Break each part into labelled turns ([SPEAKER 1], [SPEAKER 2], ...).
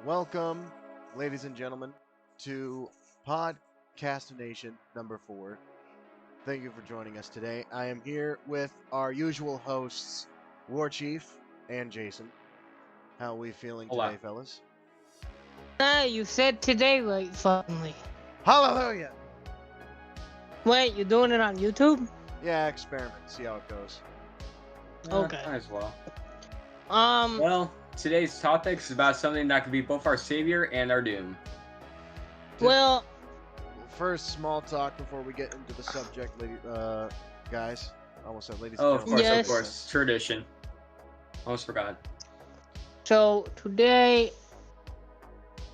[SPEAKER 1] Welcome, ladies and gentlemen, to Podcastination number 4. Thank you for joining us today. I am here with our usual hosts, War Chief and Jayson. How are we feeling today, fellas?
[SPEAKER 2] You said today right, finally.
[SPEAKER 1] Hallelujah!
[SPEAKER 2] Wait, you're doing it on YouTube?
[SPEAKER 1] Yeah, experiment. See how it goes.
[SPEAKER 2] Okay.
[SPEAKER 3] Might as well.
[SPEAKER 2] Um.
[SPEAKER 3] Well, today's topic is about something that could be both our savior and our doom.
[SPEAKER 2] Well.
[SPEAKER 1] First, small talk before we get into the subject, guys. I almost said ladies.
[SPEAKER 3] Oh,
[SPEAKER 1] and
[SPEAKER 3] of course,
[SPEAKER 2] Yes.
[SPEAKER 3] of course. Tradition. Almost forgot.
[SPEAKER 2] So today,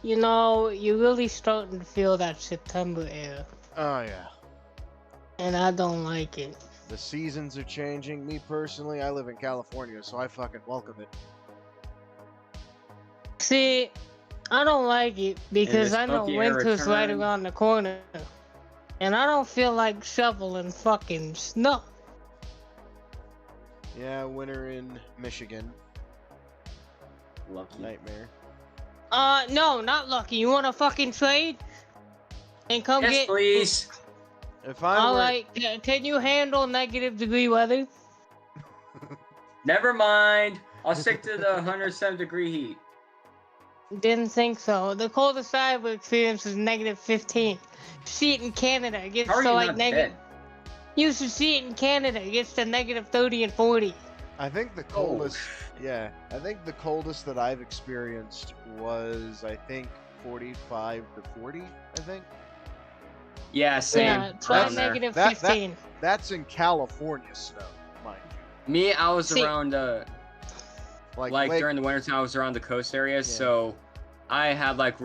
[SPEAKER 2] you know, you're really starting to feel that September air,
[SPEAKER 1] Oh yeah.
[SPEAKER 2] and I don't like it.
[SPEAKER 1] The seasons are changing. Me personally, I live in California, so I fucking welcome it.
[SPEAKER 2] See, I don't like it because
[SPEAKER 3] this
[SPEAKER 2] I know
[SPEAKER 3] funky air
[SPEAKER 2] winter's right
[SPEAKER 3] return.
[SPEAKER 2] around the corner, and I don't feel like shoveling fucking snow.
[SPEAKER 1] Yeah, winter in Michigan.
[SPEAKER 3] Lucky.
[SPEAKER 1] Nightmare.
[SPEAKER 2] No, not lucky. You want to fucking trade? And come
[SPEAKER 3] Yes,
[SPEAKER 2] get.
[SPEAKER 3] please.
[SPEAKER 1] If I were...
[SPEAKER 2] Alright, can you handle negative degree weather?
[SPEAKER 3] Never mind. I'll stick to the 107 degree heat.
[SPEAKER 2] Didn't think so. The coldest I ever experienced was negative 15. See it in Canada. It gets
[SPEAKER 3] How are
[SPEAKER 2] to
[SPEAKER 3] you
[SPEAKER 2] like
[SPEAKER 3] not
[SPEAKER 2] negative.
[SPEAKER 3] dead?
[SPEAKER 2] You should see it in Canada. It gets to negative 30 and 40.
[SPEAKER 1] I think the coldest... Yeah, I think the coldest that I've experienced was, I think, 45 to 40, I think.
[SPEAKER 3] Yeah, same.
[SPEAKER 2] Yeah, try
[SPEAKER 3] Around there.
[SPEAKER 2] negative
[SPEAKER 1] That-
[SPEAKER 2] 15.
[SPEAKER 1] That's in California snow, mind you.
[SPEAKER 3] Me, I was
[SPEAKER 2] See-
[SPEAKER 3] around, like
[SPEAKER 1] Lake-
[SPEAKER 3] during the wintertime, I was around the coast area, so I had, like,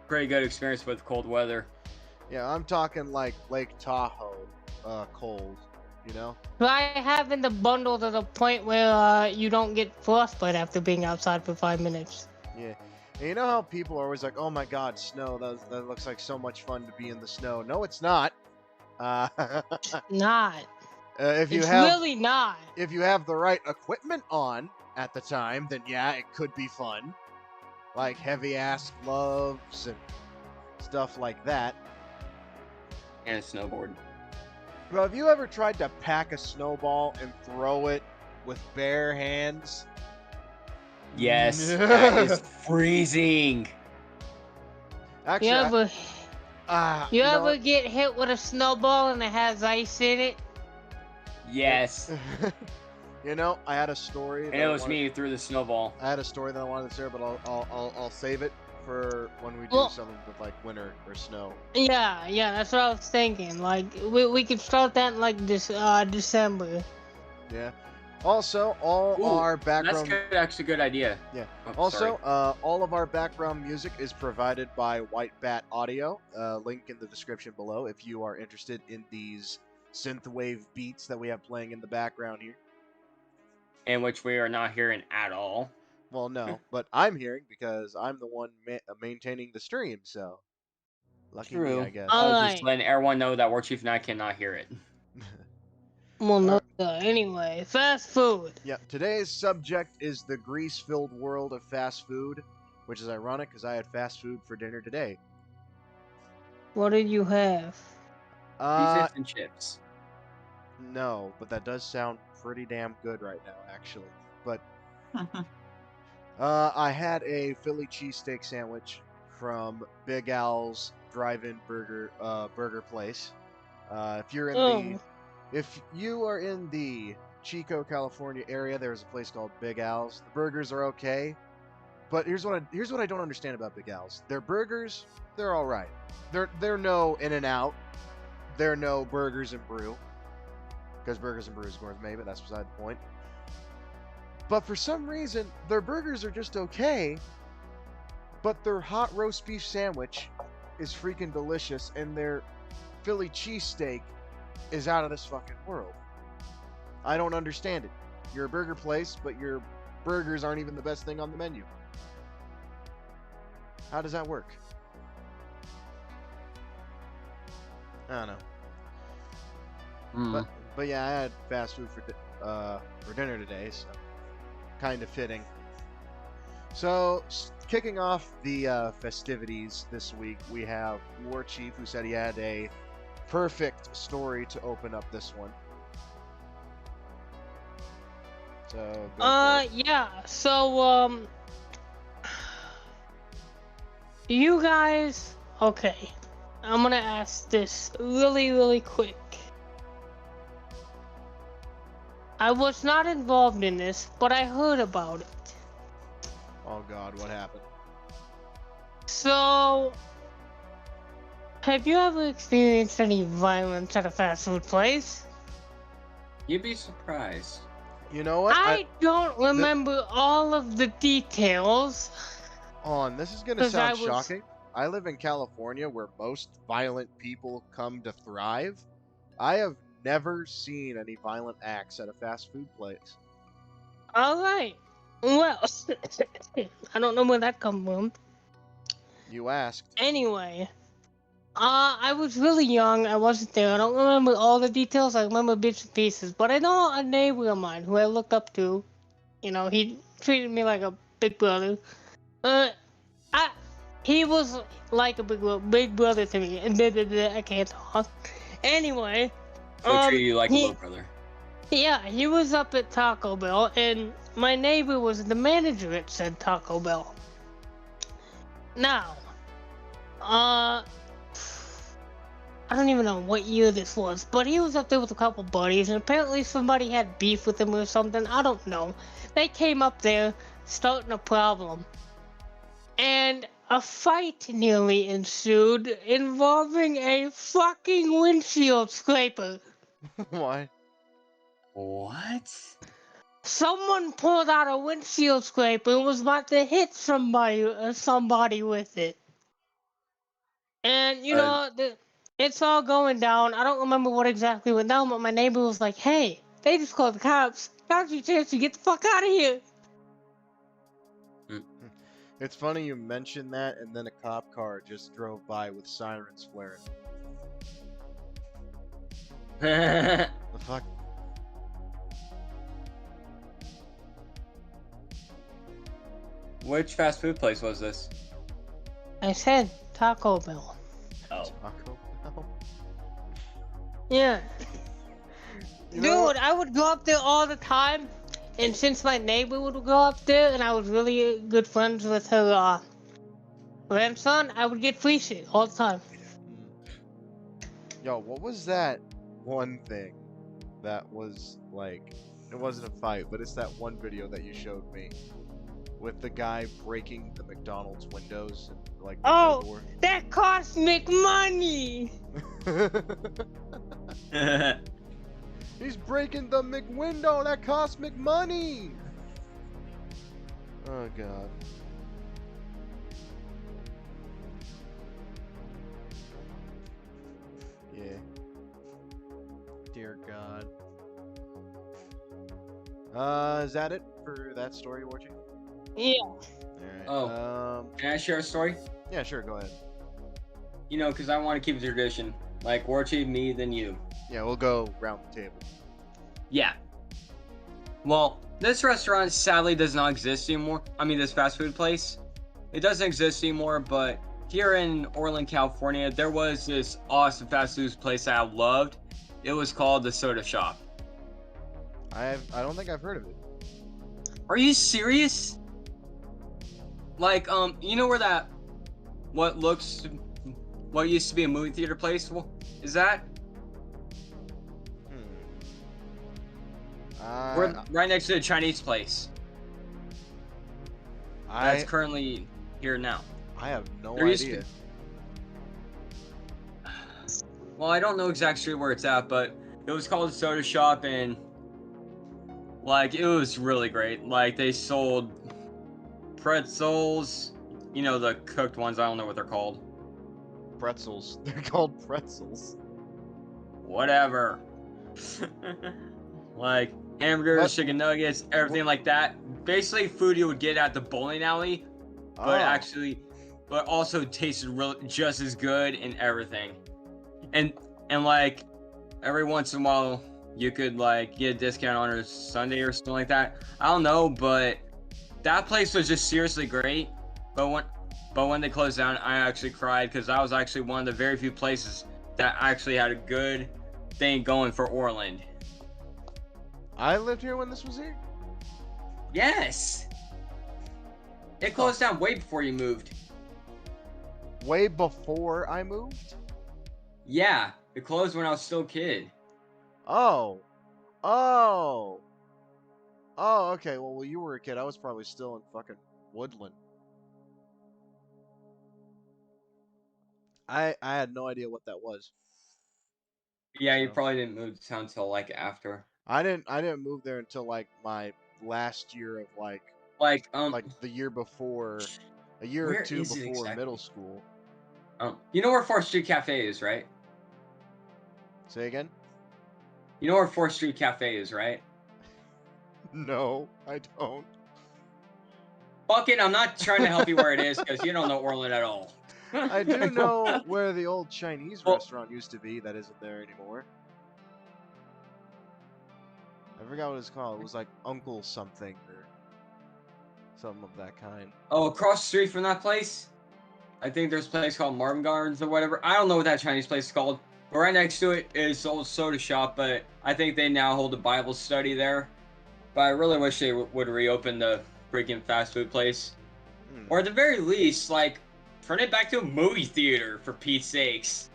[SPEAKER 3] pretty good experience with cold weather.
[SPEAKER 1] Yeah, I'm talking like Lake Tahoe, cold, you know?
[SPEAKER 2] Try having the bundle to the point where you don't get frostbite after being outside for 5 minutes.
[SPEAKER 1] Yeah. And you know how people are always like, oh my god, snow, that looks like so much fun to be in the snow. No, it's not.
[SPEAKER 2] Not.
[SPEAKER 1] If you
[SPEAKER 2] It's
[SPEAKER 1] have
[SPEAKER 2] really not.
[SPEAKER 1] if you have the right equipment on at the time, then yeah, it could be fun. Like heavy ass gloves and stuff like that.
[SPEAKER 3] And a snowboard.
[SPEAKER 1] Bro, have you ever tried to pack a snowball and throw it with bare hands?
[SPEAKER 3] Yes, that is freezing.
[SPEAKER 1] Actually,
[SPEAKER 2] You ever, you
[SPEAKER 1] know
[SPEAKER 2] ever get hit with a snowball and it has ice in it?
[SPEAKER 3] Yes.
[SPEAKER 1] what? You know, I had a story.
[SPEAKER 3] And it was me who threw the snowball.
[SPEAKER 1] I had a story that I wanted to share, but I'll save it for when we do
[SPEAKER 2] Well-
[SPEAKER 1] something with like winter or snow.
[SPEAKER 2] Yeah, that's what I was thinking. Like, we could start that in, like, this, December.
[SPEAKER 1] Yeah. Also, all
[SPEAKER 3] Ooh,
[SPEAKER 1] our
[SPEAKER 3] That's
[SPEAKER 1] background.
[SPEAKER 3] actually a good idea.
[SPEAKER 1] Yeah.
[SPEAKER 3] Oh,
[SPEAKER 1] Also,
[SPEAKER 3] sorry.
[SPEAKER 1] all of our background music is provided by White Bat Audio. Link in the description below if you are interested in these synthwave beats that we have playing in the background here.
[SPEAKER 3] In which we are not hearing at all.
[SPEAKER 1] Well, no, but I'm hearing because I'm the one maintaining the stream, so lucky me, I guess.
[SPEAKER 3] I was
[SPEAKER 2] Alright.
[SPEAKER 3] just letting everyone know that War Chief and I cannot hear it.
[SPEAKER 2] Well, no. Anyway, fast food.
[SPEAKER 1] Yeah, today's subject is the grease-filled world of fast food, which is ironic because I had fast food for dinner today.
[SPEAKER 2] What did you have?
[SPEAKER 3] Pizza and chips.
[SPEAKER 1] No, but that does sound pretty damn good right now, actually. But I had a Philly cheesesteak sandwich from Big Al's Drive-In Burger Place. If you're in if you are in the Chico, California area, there's a place called Big Al's. The burgers are okay, but here's what I don't understand about Big Al's. Their burgers, they're all right. They're no In-N-Out. They're no Burgers and Brew, because Burgers and Brew is gourmet, but that's beside the point. But for some reason, their burgers are just okay, but their hot roast beef sandwich is freaking delicious, and their Philly cheesesteak is out of this fucking world. I don't understand it. You're a burger place, but your burgers aren't even the best thing on the menu. How does that work? I don't know. But yeah, I had fast food for dinner today, so kind of fitting. So, kicking off the festivities this week, we have War Chief, who said he had a perfect story to open up this one. So, go for it.
[SPEAKER 2] Yeah. So, you guys, okay. I'm gonna ask this really, really quick. I was not involved in this, but I heard about it.
[SPEAKER 1] Oh God, what happened?
[SPEAKER 2] So, have you ever experienced any violence at a fast food place?
[SPEAKER 3] You'd be surprised.
[SPEAKER 1] You know what?
[SPEAKER 2] I don't remember all of the details.
[SPEAKER 1] This is gonna sound shocking. I live in California, where most violent people come to thrive. I have never seen any violent acts at a fast food place.
[SPEAKER 2] Alright. Well, I don't know where that come from.
[SPEAKER 1] You asked.
[SPEAKER 2] Anyway, I was really young. I wasn't there. I don't remember all the details. I remember bits and pieces. But I know a neighbor of mine who I looked up to. You know, he treated me like a big brother. He was like a big brother to me. And I can't talk. Anyway.
[SPEAKER 3] So treat you like a little brother.
[SPEAKER 2] Yeah, he was up at Taco Bell, and my neighbor was the manager at said Taco Bell. Now, I don't even know what year this was, but he was up there with a couple buddies, and apparently somebody had beef with him or something. I don't know. They came up there, starting a problem. And a fight nearly ensued involving a fucking windshield scraper.
[SPEAKER 1] Why?
[SPEAKER 3] What?
[SPEAKER 2] Someone pulled out a windshield scraper and was about to hit somebody with it. And, you know, it's all going down. I don't remember what exactly went down, but my neighbor was like, hey, they just called the cops. Now's your chance to get the fuck out of here.
[SPEAKER 1] It's funny you mentioned that, and then a cop car just drove by with sirens flaring. The fuck?
[SPEAKER 3] Which fast food place was this?
[SPEAKER 2] I said Taco Bell.
[SPEAKER 3] Oh.
[SPEAKER 1] Taco Bell?
[SPEAKER 2] Yeah.
[SPEAKER 1] You know,
[SPEAKER 2] Dude, I would go up there all the time, and since my neighbor would go up there, and I was really good friends with her grandson, I would get free shit all the time.
[SPEAKER 1] Yo, what was that one thing that was like, it wasn't a fight, but it's that one video that you showed me with the guy breaking the McDonald's windows and like the door.
[SPEAKER 2] That cost me money.
[SPEAKER 1] He's breaking the McWindow. That cost McMoney. Oh God. Yeah. Dear God. Is that it for that story, Warchi?
[SPEAKER 2] Yeah.
[SPEAKER 1] Alright.
[SPEAKER 3] Oh. Can I share a story?
[SPEAKER 1] Yeah, sure, go ahead.
[SPEAKER 3] You know, because I want to keep a tradition. Like, Warchi, me, then you.
[SPEAKER 1] Yeah, we'll go round the table.
[SPEAKER 3] Yeah. Well, this restaurant sadly does not exist anymore. I mean, this fast food place. It doesn't exist anymore, but here in Orland, California, there was this awesome fast food place that I loved. It was called the Soda Shop.
[SPEAKER 1] I don't think I've heard of it.
[SPEAKER 3] Are you serious? Like, you know where that, what used to be a movie theater place is that? We're right next to the Chinese place. That's currently here now.
[SPEAKER 1] I have no idea.
[SPEAKER 3] Well, I don't know exactly where it's at, but it was called the Soda Shop, and like it was really great. Like they sold pretzels, you know, the cooked ones. I don't know what they're called.
[SPEAKER 1] Pretzels. They're called pretzels.
[SPEAKER 3] Whatever. Like hamburgers, chicken nuggets, everything like that. Basically food you would get at the bowling alley, but also tasted just as good and everything. And like every once in a while you could like get a discount on a Sunday or something like that. I don't know, but that place was just seriously great. But when they closed down, I actually cried because that was actually one of the very few places that actually had a good thing going for Orland.
[SPEAKER 1] I lived here when this was here?
[SPEAKER 3] Yes. It closed down way before you moved.
[SPEAKER 1] Way before I moved?
[SPEAKER 3] Yeah, it closed when I was still a kid.
[SPEAKER 1] Oh. Oh. Oh, okay. Well, you were a kid. I was probably still in fucking Woodland. I had no idea what that was.
[SPEAKER 3] Yeah, you
[SPEAKER 1] So.
[SPEAKER 3] probably didn't move to town until like after.
[SPEAKER 1] I didn't move there until like my last year of like the year before, a year or
[SPEAKER 3] where
[SPEAKER 1] two
[SPEAKER 3] is it
[SPEAKER 1] before
[SPEAKER 3] exactly?
[SPEAKER 1] middle school.
[SPEAKER 3] You know where 4th Street Cafe is, right?
[SPEAKER 1] Say again?
[SPEAKER 3] You know where 4th Street Cafe is, right?
[SPEAKER 1] No, I don't.
[SPEAKER 3] Fuck it, I'm not trying to help you where it is because you don't know Orland at all.
[SPEAKER 1] I do know where the old Chinese restaurant used to be that isn't there anymore. I forgot what it's called. It was like Uncle something or something of that kind.
[SPEAKER 3] Oh, across the street from that place? I think there's a place called Marvin Gardens or whatever. I don't know what that Chinese place is called. But right next to it is the old soda shop, but I think they now hold a Bible study there. But I really wish they would reopen the freaking fast food place. Or at the very least, like, turn it back to a movie theater, for Pete's sakes.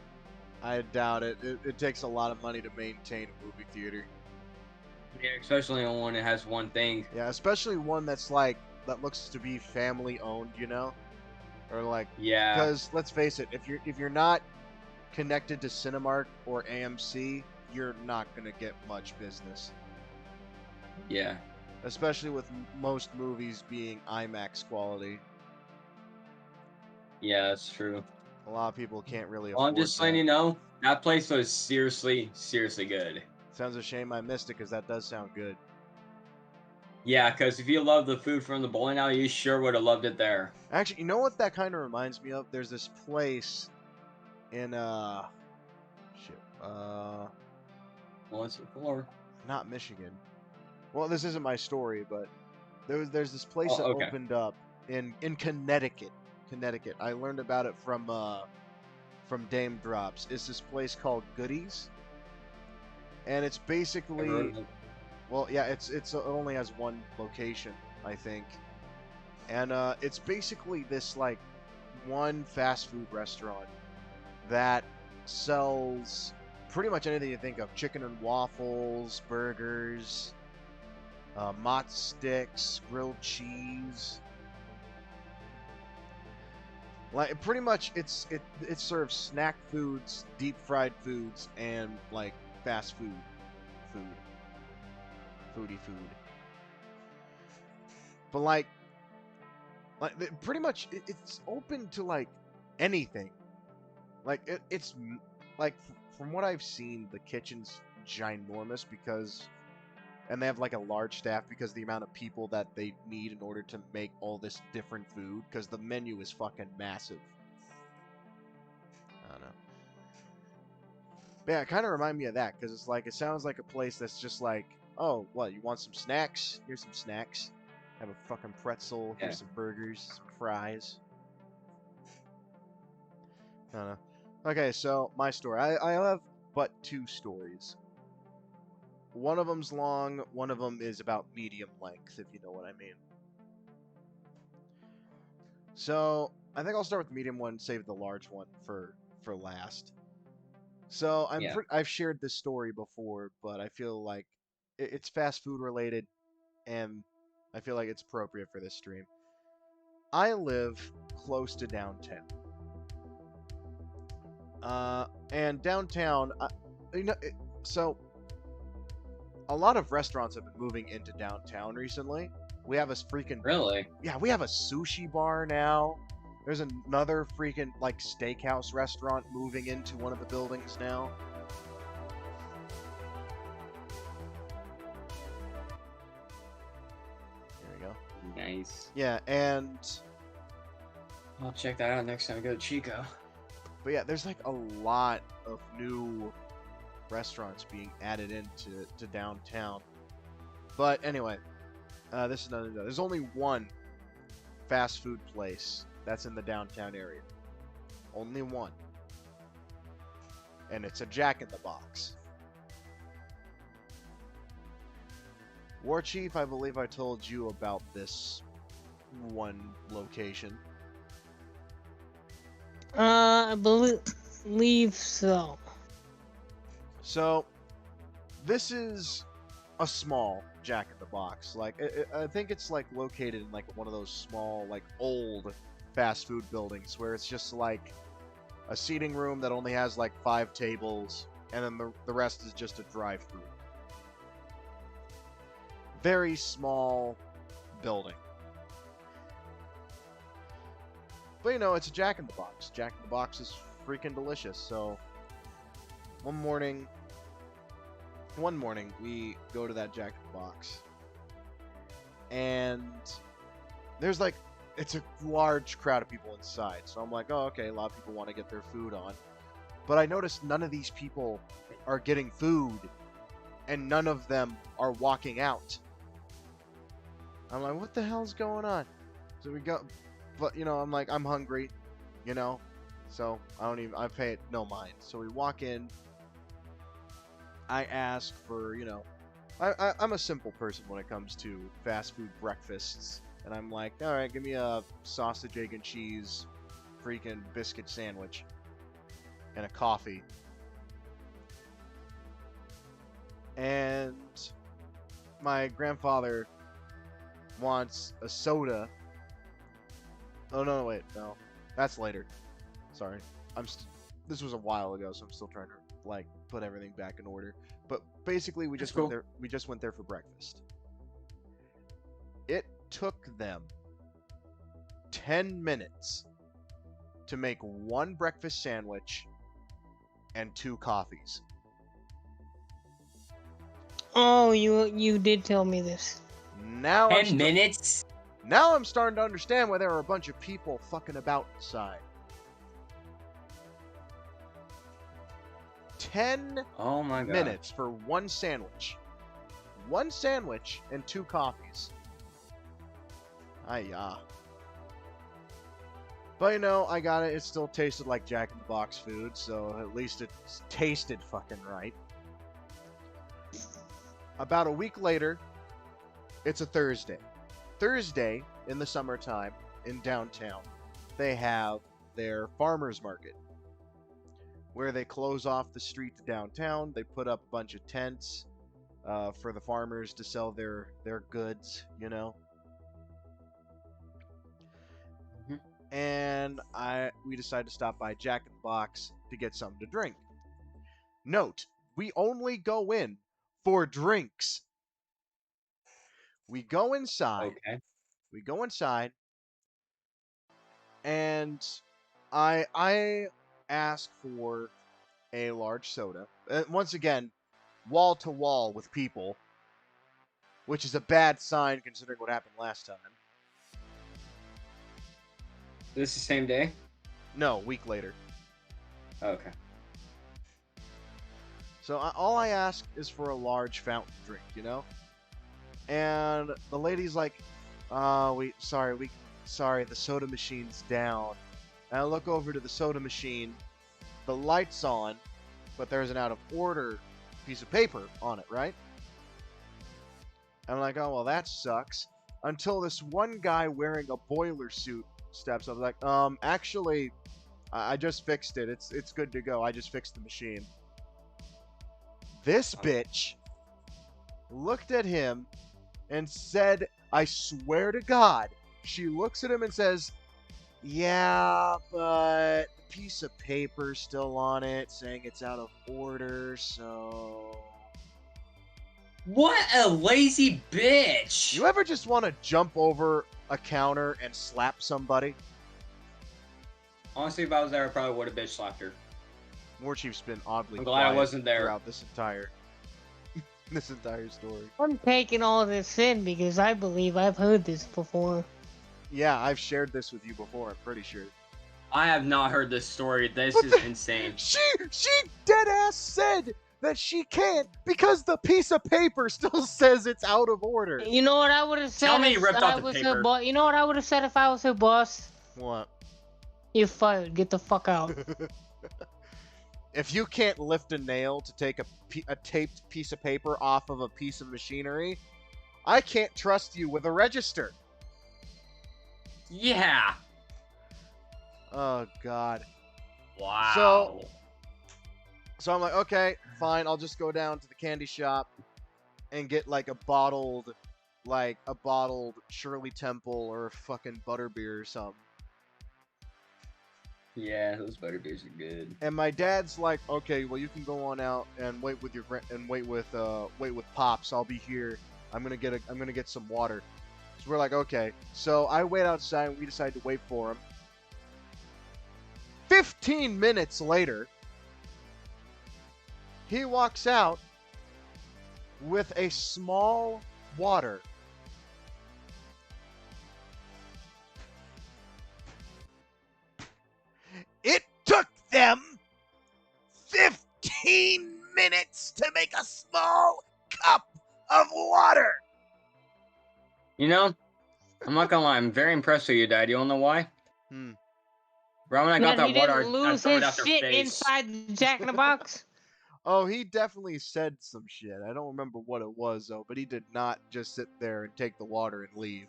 [SPEAKER 1] I doubt it. It takes a lot of money to maintain a movie theater.
[SPEAKER 3] Yeah, especially on one that has one thing.
[SPEAKER 1] Yeah, especially one that's like, that looks to be family owned, you know? Or like,
[SPEAKER 3] yeah.
[SPEAKER 1] Because let's face it, if you're not connected to Cinemark or AMC, you're not gonna get much business.
[SPEAKER 3] Yeah.
[SPEAKER 1] Especially with most movies being IMAX quality.
[SPEAKER 3] Yeah, that's true.
[SPEAKER 1] A lot of people can't really afford
[SPEAKER 3] Well, I'm just letting you know, that place was seriously, seriously good.
[SPEAKER 1] Sounds a shame I missed it, because that does sound good.
[SPEAKER 3] Yeah, because if you love the food from the bowling alley, you sure would have loved it there.
[SPEAKER 1] Actually, you know what that kind of reminds me of? There's this place in,
[SPEAKER 3] What's it for?
[SPEAKER 1] not Michigan. Well, this isn't my story, but there's this place that opened up in Connecticut. Connecticut. I learned about it from Dame Drops. It's this place called Goodies, and it's basically, well, yeah, it only has one location, I think, and it's basically this like one fast food restaurant that sells pretty much anything you think of: chicken and waffles, burgers, mott sticks, grilled cheese. Like pretty much, it serves snack foods, deep fried foods, and like fast food. But like pretty much, it's open to like anything. Like it's like, from what I've seen, the kitchen's ginormous because, and they have like a large staff because of the amount of people that they need in order to make all this different food, because the menu is fucking massive. I don't know. But yeah, it kind of reminds me of that, because it's like, it sounds like a place that's just like, oh, what, you want some snacks? Here's some snacks. Have a fucking pretzel. Here's some burgers, some fries. I don't know. Okay, so my story. I have but 2 stories. One of them's long, one of them is about medium length, if you know what I mean. So, I think I'll start with the medium one, save the large one for last. So, I've shared this story before, but I feel like it's fast food related, and I feel like it's appropriate for this stream. I live close to downtown. And downtown, so a lot of restaurants have been moving into downtown recently. We have a freaking...
[SPEAKER 3] Really?
[SPEAKER 1] Yeah, we have a sushi bar now. There's another freaking, like, steakhouse restaurant moving into one of the buildings now. There we go.
[SPEAKER 3] Nice.
[SPEAKER 1] Yeah, and...
[SPEAKER 3] I'll check that out next time I go to Chico.
[SPEAKER 1] But yeah, there's like a lot of new restaurants being added into downtown. But anyway, This is none of that. There's only one fast food place that's in the downtown area. Only one. And it's a Jack in the Box. War Chief, I believe I told you about this one location.
[SPEAKER 2] I believe so.
[SPEAKER 1] So, this is a small Jack in the Box. Like, I think it's like located in like one of those small, like old fast food buildings where it's just like a seating room that only has like 5 tables, and then the rest is just a drive-through. Very small building. But you know, it's a Jack in the Box. Jack in the Box is freaking delicious. So one morning we go to that Jack in the Box, and there's like, it's a large crowd of people inside. So I'm like, oh, okay, a lot of people want to get their food on. But I noticed none of these people are getting food, and none of them are walking out. I'm like, what the hell's going on? So we go, but you know, I'm like, I'm hungry, you know, so I pay it no mind. So we walk in. I ask for, you know, I'm a simple person when it comes to fast food breakfasts. And I'm like, all right, give me a sausage, egg, and cheese freaking biscuit sandwich and a coffee. And my grandfather wants a soda. Oh, no, wait, no. That's later. Sorry. This was a while ago, so I'm still trying to, like, put everything back in order. But basically, we just went there for breakfast. It took them 10 minutes to make 1 breakfast sandwich and 2 coffees.
[SPEAKER 2] Oh, you did tell me this.
[SPEAKER 1] Now
[SPEAKER 3] 10 minutes?
[SPEAKER 1] Now I'm starting to understand why there are a bunch of people fucking about inside. 10 minutes for 1 sandwich. 1 sandwich and 2 coffees. Ay-ya. But you know, I got it. It still tasted like Jack in the Box food, so at least it tasted fucking right. About a week later, it's a Thursday. Thursday, in the summertime, in downtown, they have their farmer's market, where they close off the street to downtown. They put up a bunch of tents for the farmers to sell their goods, you know. And we decided to stop by Jack in the Box to get something to drink. Note, we only go in for drinks. We go inside.
[SPEAKER 3] Okay.
[SPEAKER 1] We go inside, and I ask for a large soda. Once again, wall to wall with people, which is a bad sign considering what happened last time.
[SPEAKER 3] This is the same day?
[SPEAKER 1] No, a week later.
[SPEAKER 3] Okay.
[SPEAKER 1] So all I ask is for a large fountain drink, you know? And the lady's like, sorry, the soda machine's down. And I look over to the soda machine, the light's on, but there's an out of order piece of paper on it, right? I'm like, oh, well, that sucks. Until this one guy wearing a boiler suit steps up, like, actually, I just fixed it. It's good to go. I just fixed the machine. This bitch looked at him and said, I swear to God, she looks at him and says, yeah, but the piece of paper's still on it saying it's out of order, so...
[SPEAKER 3] What a lazy bitch!
[SPEAKER 1] You ever just want to jump over a counter and slap somebody?
[SPEAKER 3] Honestly, if I was there, I probably would have bitch slapped her.
[SPEAKER 1] War Chief's been oddly
[SPEAKER 3] I'm glad I
[SPEAKER 1] quiet
[SPEAKER 3] wasn't there
[SPEAKER 1] throughout this entire story.
[SPEAKER 2] I'm taking all this in because I believe I've heard this before.
[SPEAKER 1] Yeah, I've shared this with you before, I'm pretty sure.
[SPEAKER 3] I have not heard this story. This is insane.
[SPEAKER 1] She dead ass said that she can't because the piece of paper still says it's out of order.
[SPEAKER 2] You know what I would have said?
[SPEAKER 3] Tell me you
[SPEAKER 2] if
[SPEAKER 3] ripped
[SPEAKER 2] I
[SPEAKER 3] out the
[SPEAKER 2] was her
[SPEAKER 3] paper.
[SPEAKER 2] boss? You know what I would have said if I was her boss?
[SPEAKER 1] What?
[SPEAKER 2] You're fired. Get the fuck out.
[SPEAKER 1] If you can't lift a nail to take a taped piece of paper off of a piece of machinery, I can't trust you with a register.
[SPEAKER 3] Yeah.
[SPEAKER 1] Oh, God.
[SPEAKER 3] Wow.
[SPEAKER 1] So I'm like, okay, fine. I'll just go down to the candy shop and get like a bottled Shirley Temple or a fucking butterbeer or something.
[SPEAKER 3] Yeah, those butterbeers are good.
[SPEAKER 1] And my dad's like, okay, well you can go on out and wait with Pops. I'll be here. I'm gonna get some water. So we're like, okay. So I wait outside and we decide to wait for him. 15 minutes later, he walks out with a small water. It took them 15 minutes to make a small cup of water.
[SPEAKER 3] You know, I'm not gonna lie, I'm very impressed with you, Dad. You wanna know why? Right when I got
[SPEAKER 2] That he
[SPEAKER 3] that water,
[SPEAKER 2] didn't
[SPEAKER 3] I
[SPEAKER 2] lose
[SPEAKER 3] threw it
[SPEAKER 2] his
[SPEAKER 3] out their
[SPEAKER 2] shit
[SPEAKER 3] face.
[SPEAKER 2] inside the Jack in the Box.
[SPEAKER 1] Oh, he definitely said some shit. I don't remember what it was, though, but he did not just sit there and take the water and leave.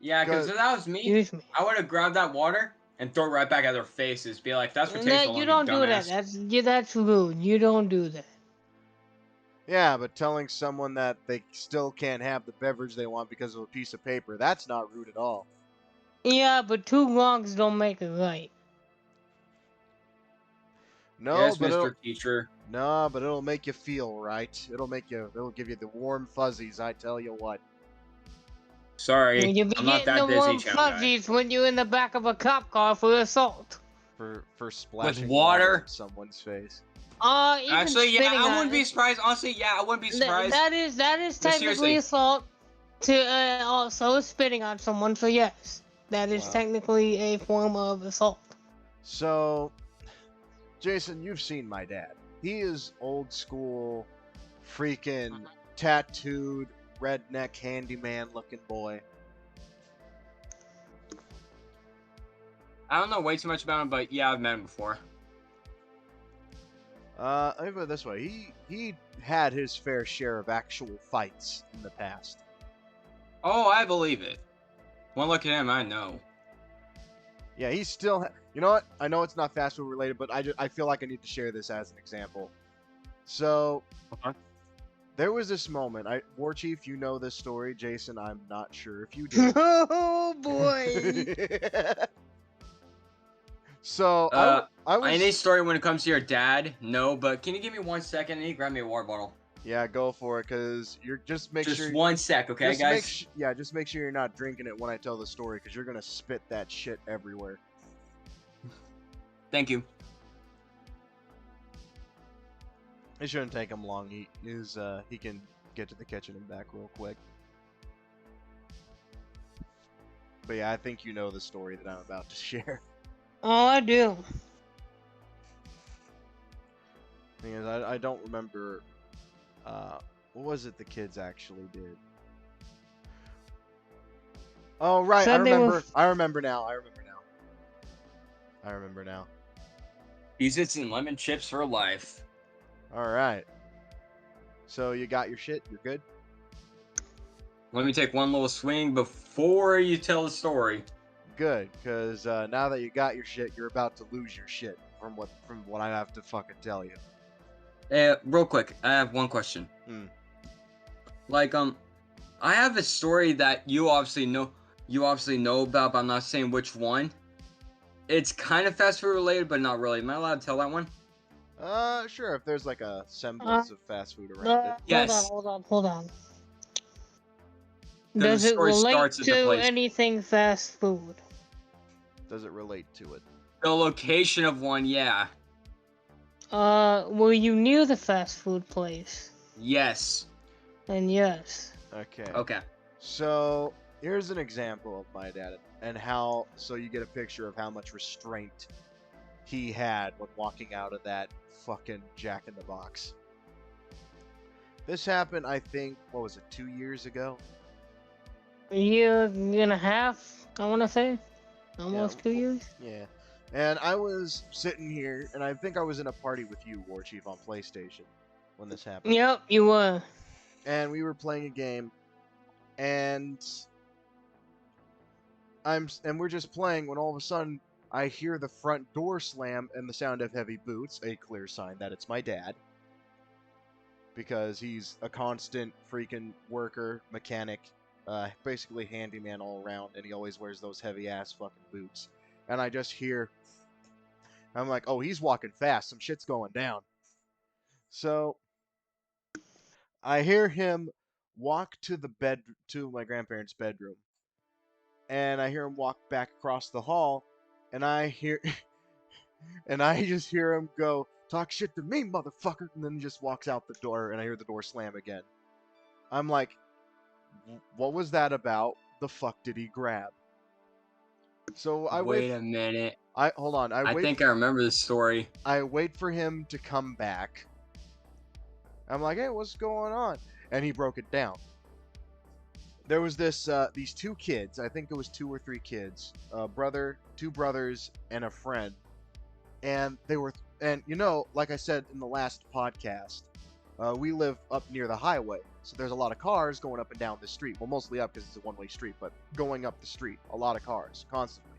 [SPEAKER 3] Yeah, because if that was me,
[SPEAKER 2] Excuse me.
[SPEAKER 3] I would have grabbed that water and throw it right back at their faces. Be like, that's what takes so long,
[SPEAKER 2] You don't do that.
[SPEAKER 3] dumbass."
[SPEAKER 2] That's rude. You don't do that.
[SPEAKER 1] Yeah, but telling someone that they still can't have the beverage they want because of a piece of paper, that's not rude at all.
[SPEAKER 2] Yeah, but two wrongs don't make it right.
[SPEAKER 1] No,
[SPEAKER 3] Yes,
[SPEAKER 1] but
[SPEAKER 3] Mr. Teacher.
[SPEAKER 1] no, but it'll make you feel right. It'll give you the warm fuzzies, I tell you what.
[SPEAKER 3] Sorry,
[SPEAKER 2] You'll be
[SPEAKER 3] I'm not
[SPEAKER 2] getting
[SPEAKER 3] that
[SPEAKER 2] the warm
[SPEAKER 3] busy, channel guy.
[SPEAKER 2] fuzzies when you're in the back of a cop car for assault.
[SPEAKER 1] For splashing
[SPEAKER 3] water?
[SPEAKER 1] in someone's face.
[SPEAKER 2] Even
[SPEAKER 3] Actually, yeah,
[SPEAKER 2] spitting
[SPEAKER 3] I
[SPEAKER 2] on
[SPEAKER 3] wouldn't be
[SPEAKER 2] it.
[SPEAKER 3] surprised. Honestly, yeah, I wouldn't be surprised.
[SPEAKER 2] That is technically
[SPEAKER 3] seriously.
[SPEAKER 2] assault. To also spitting on someone. So yes, that is
[SPEAKER 1] Wow.
[SPEAKER 2] technically a form of assault.
[SPEAKER 1] So, Jayson, you've seen my dad. He is old school, freaking tattooed, redneck handyman looking boy.
[SPEAKER 3] I don't know way too much about him, but yeah, I've met him before.
[SPEAKER 1] Let me put it this way. He had his fair share of actual fights in the past.
[SPEAKER 3] Oh, I believe it. One look at him, I know.
[SPEAKER 1] Yeah, he's still... You know what? I know it's not fast food related, but I feel like I need to share this as an example. So, there was this moment. War Chief, you know this story. Jayson, I'm not sure if you do.
[SPEAKER 2] Oh boy!
[SPEAKER 1] So, I was...
[SPEAKER 3] Any story when it comes to your dad? No, but can you give me 1 second? I need to grab me a water bottle.
[SPEAKER 1] Yeah, go for it, because you're... Just
[SPEAKER 3] 1 sec, okay, guys?
[SPEAKER 1] Just make sure you're not drinking it when I tell the story, because you're going to spit that shit everywhere.
[SPEAKER 3] Thank you.
[SPEAKER 1] It shouldn't take him long. He can get to the kitchen and back real quick. But yeah, I think you know the story that I'm about to share.
[SPEAKER 2] Oh, I do.
[SPEAKER 1] Thing is, I don't remember. What was it the kids actually did? Oh right,
[SPEAKER 2] Said they were-
[SPEAKER 1] I remember now.
[SPEAKER 3] Beezits and lemon chips for life.
[SPEAKER 1] All right. So you got your shit. You're good.
[SPEAKER 3] Let me take one little swing before you tell the story.
[SPEAKER 1] Good, because now that you got your shit, you're about to lose your shit. From what I have to fucking tell you.
[SPEAKER 3] Real quick, I have one question. Like, I have a story that you obviously know about, but I'm not saying which one. It's kind of fast food related, but not really. Am I allowed to tell that one?
[SPEAKER 1] Sure, if there's like a semblance of fast food around it.
[SPEAKER 3] Yes.
[SPEAKER 2] Hold on.
[SPEAKER 3] The
[SPEAKER 2] Does it
[SPEAKER 3] story
[SPEAKER 2] relate
[SPEAKER 3] starts at the
[SPEAKER 2] to
[SPEAKER 3] place.
[SPEAKER 2] anything fast food?
[SPEAKER 1] Does it relate to it?
[SPEAKER 3] The location of one, yeah.
[SPEAKER 2] Were you near the fast food place?
[SPEAKER 3] Yes.
[SPEAKER 2] And yes.
[SPEAKER 3] Okay.
[SPEAKER 1] So, here's an example of my dad and how, so you get a picture of how much restraint he had when walking out of that fucking Jack in the Box. This happened, I think, what was it, 2 years ago?
[SPEAKER 2] A year and a half, I want to say. Almost 2 years.
[SPEAKER 1] Yeah. And I was sitting here, and I think I was in a party with you, War Chief, on PlayStation when this happened.
[SPEAKER 2] Yep, you were.
[SPEAKER 1] And we were playing a game, and we're just playing when all of a sudden I hear the front door slam and the sound of heavy boots, a clear sign that it's my dad. Because he's a constant freaking worker, mechanic, basically handyman all around, and he always wears those heavy-ass fucking boots. And I just hear, I'm like, oh, he's walking fast, some shit's going down. So, I hear him walk to my grandparents' bedroom. And I hear him walk back across the hall, and I just hear him go, talk shit to me, motherfucker, and then he just walks out the door, and I hear the door slam again. I'm like, what was that about? The fuck did he grab? So I
[SPEAKER 3] wait a minute.
[SPEAKER 1] Hold on.
[SPEAKER 3] I think I remember this story.
[SPEAKER 1] I wait for him to come back. I'm like, hey, what's going on? And he broke it down. There was these two kids. I think it was 2 or 3 kids. Two brothers, and a friend. And you know, like I said in the last podcast, we live up near the highway. So there's a lot of cars going up and down the street. Well, mostly up because it's a one-way street, but going up the street, a lot of cars, constantly.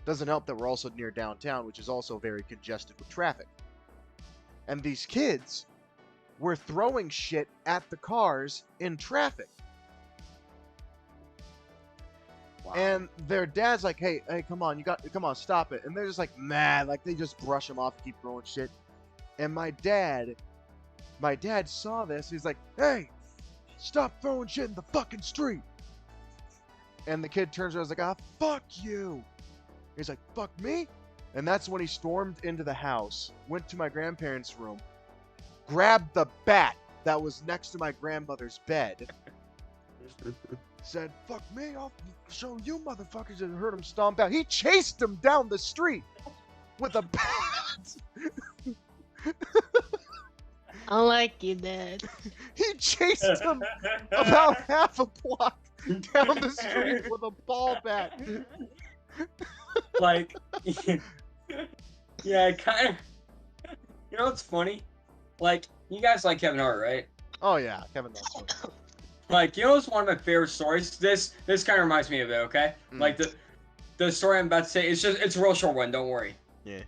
[SPEAKER 1] Doesn't help that we're also near downtown, which is also very congested with traffic. And these kids were throwing shit at the cars in traffic. Wow. And their dad's like, hey, come on, stop it. And they're just like, mad, like they just brush him off and keep throwing shit. And my dad saw this. He's like, hey, stop throwing shit in the fucking street. And the kid turns around and is like, fuck you. He's like, fuck me? And that's when he stormed into the house, went to my grandparents' room, grabbed the bat that was next to my grandmother's bed, said, fuck me, I'll show you motherfuckers, and heard him stomp out. He chased him down the street with a bat.
[SPEAKER 2] I like you, Dad.
[SPEAKER 1] He chased him about half a block down the street with a ball bat.
[SPEAKER 3] Like, yeah, kind of. You know what's funny? Like, you guys like Kevin Hart, right?
[SPEAKER 1] Oh yeah, Kevin Hart.
[SPEAKER 3] Like, you know what's one of my favorite stories? This kind of reminds me of it, okay? Like, the story I'm about to say, it's a real short one, don't worry.
[SPEAKER 1] Yeah.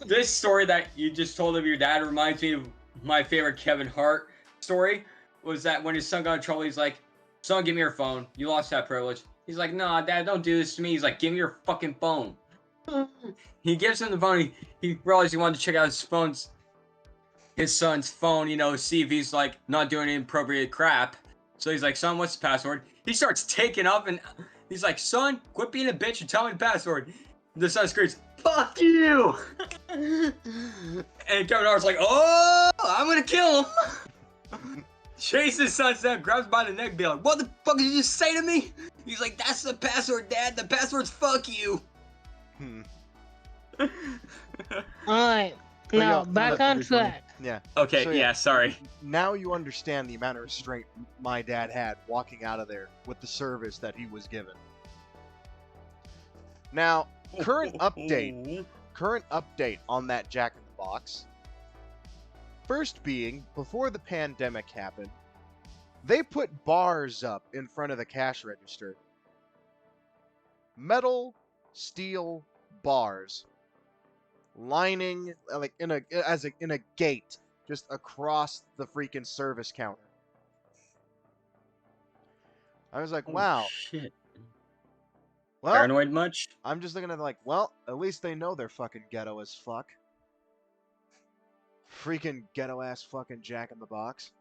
[SPEAKER 3] This story that you just told of your dad reminds me of my favorite Kevin Hart story, was that when his son got in trouble, he's like, son, give me your phone. You lost that privilege. He's like, nah, Dad, don't do this to me. He's like, give me your fucking phone. He gives him the phone. He realized he wanted to check out his son's phone, you know, see if he's, like, not doing inappropriate crap. So he's like, son, what's the password? He starts taking up, and he's like, son, quit being a bitch and tell me the password. The son screams, fuck you! And Kevin Hart's like, oh, I'm gonna kill him. Chases his son down, grabs him by the neck, be like, what the fuck did you just say to me? He's like, that's the password, Dad. The password's fuck you.
[SPEAKER 2] Alright, now back on track.
[SPEAKER 1] Yeah.
[SPEAKER 3] Okay,
[SPEAKER 1] So,
[SPEAKER 3] yeah, sorry.
[SPEAKER 1] Now you understand the amount of restraint my dad had walking out of there with the service that he was given. Now, current update on that Jack in the Box. First being, before the pandemic happened, they put bars up in front of the cash register. Metal, steel bars, lining like in a gate just across the freaking service counter. I was like, wow.
[SPEAKER 3] Shit.
[SPEAKER 1] Well,
[SPEAKER 3] Paranoid much?
[SPEAKER 1] I'm just looking at it like, well, at least they know they're fucking ghetto as fuck. Freaking ghetto ass fucking Jack in the Box.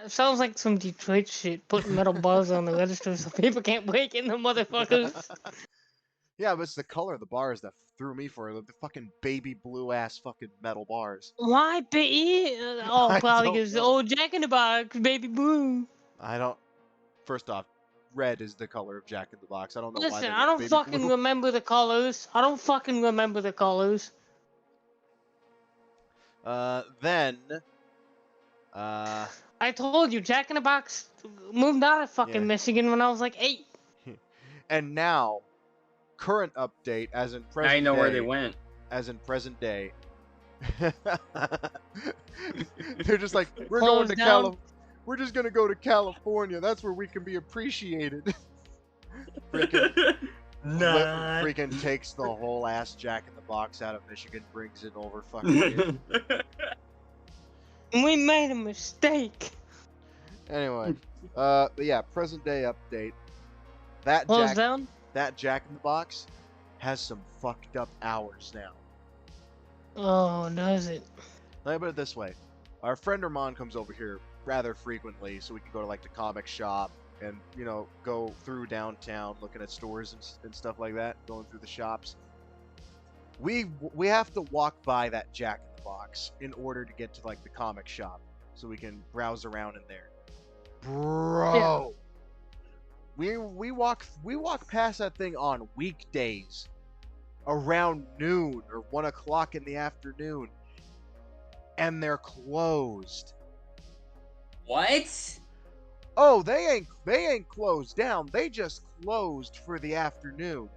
[SPEAKER 2] Sounds like some Detroit shit, putting metal bars on the register so people can't break in the motherfuckers.
[SPEAKER 1] Yeah, but it's the color of the bars that threw me for it. The fucking baby blue ass fucking metal bars.
[SPEAKER 2] Why be? Oh,
[SPEAKER 1] I
[SPEAKER 2] probably
[SPEAKER 1] don't
[SPEAKER 2] because
[SPEAKER 1] know.
[SPEAKER 2] old Jack in the Box, baby blue.
[SPEAKER 1] I don't. First off, red is the color of Jack in the Box. I don't know why.
[SPEAKER 2] Listen,
[SPEAKER 1] They
[SPEAKER 2] I don't
[SPEAKER 1] baby
[SPEAKER 2] fucking
[SPEAKER 1] blue.
[SPEAKER 2] remember the colors. I don't fucking remember the colors.
[SPEAKER 1] Then.
[SPEAKER 2] I told you, Jack in the Box moved out of fucking
[SPEAKER 1] Yeah.
[SPEAKER 2] Michigan when I was like 8.
[SPEAKER 1] And now, current update, as in present
[SPEAKER 3] Now you know
[SPEAKER 1] day,
[SPEAKER 3] where they went.
[SPEAKER 1] As in present day. They're just like, we're
[SPEAKER 2] Close
[SPEAKER 1] going to
[SPEAKER 2] down.
[SPEAKER 1] We're just gonna go to California. That's where we can be appreciated. Freaking
[SPEAKER 3] Nah.
[SPEAKER 1] freaking takes the whole ass Jack in the Box out of Michigan, brings it over fucking here.
[SPEAKER 2] We made a mistake.
[SPEAKER 1] Anyway, but yeah, present day update. That
[SPEAKER 2] Close down.
[SPEAKER 1] That Jack in the Box has some fucked up hours now.
[SPEAKER 2] Oh, does it?
[SPEAKER 1] Let me put it this way. Our friend Armand comes over here rather frequently, so we can go to like the comic shop and, you know, go through downtown looking at stores and stuff like that, going through the shops. We have to walk by that Jack in the Box in order to get to like the comic shop, so we can browse around in there. Bro, yeah. we walk past that thing on weekdays around noon or 1 o'clock in the afternoon, and they're closed.
[SPEAKER 3] What?
[SPEAKER 1] Oh, they ain't closed down. They just closed for the afternoon.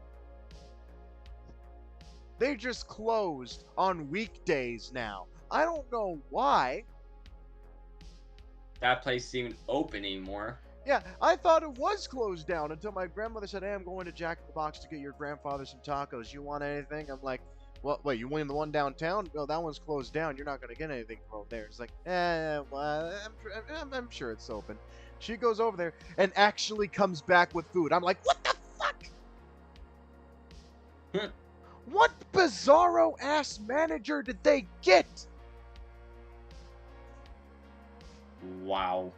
[SPEAKER 1] They just closed on weekdays now. I don't know why.
[SPEAKER 3] That place isn't even open anymore.
[SPEAKER 1] Yeah, I thought it was closed down until my grandmother said, "Hey, I'm going to Jack in the Box to get your grandfather some tacos. You want anything?" I'm like, "What? Wait, you win the one downtown? No, that one's closed down. You're not gonna get anything from over there." It's like, well, I'm sure it's open. She goes over there and actually comes back with food. I'm like, what the fuck? What bizarro ass manager did they get?
[SPEAKER 3] Wow.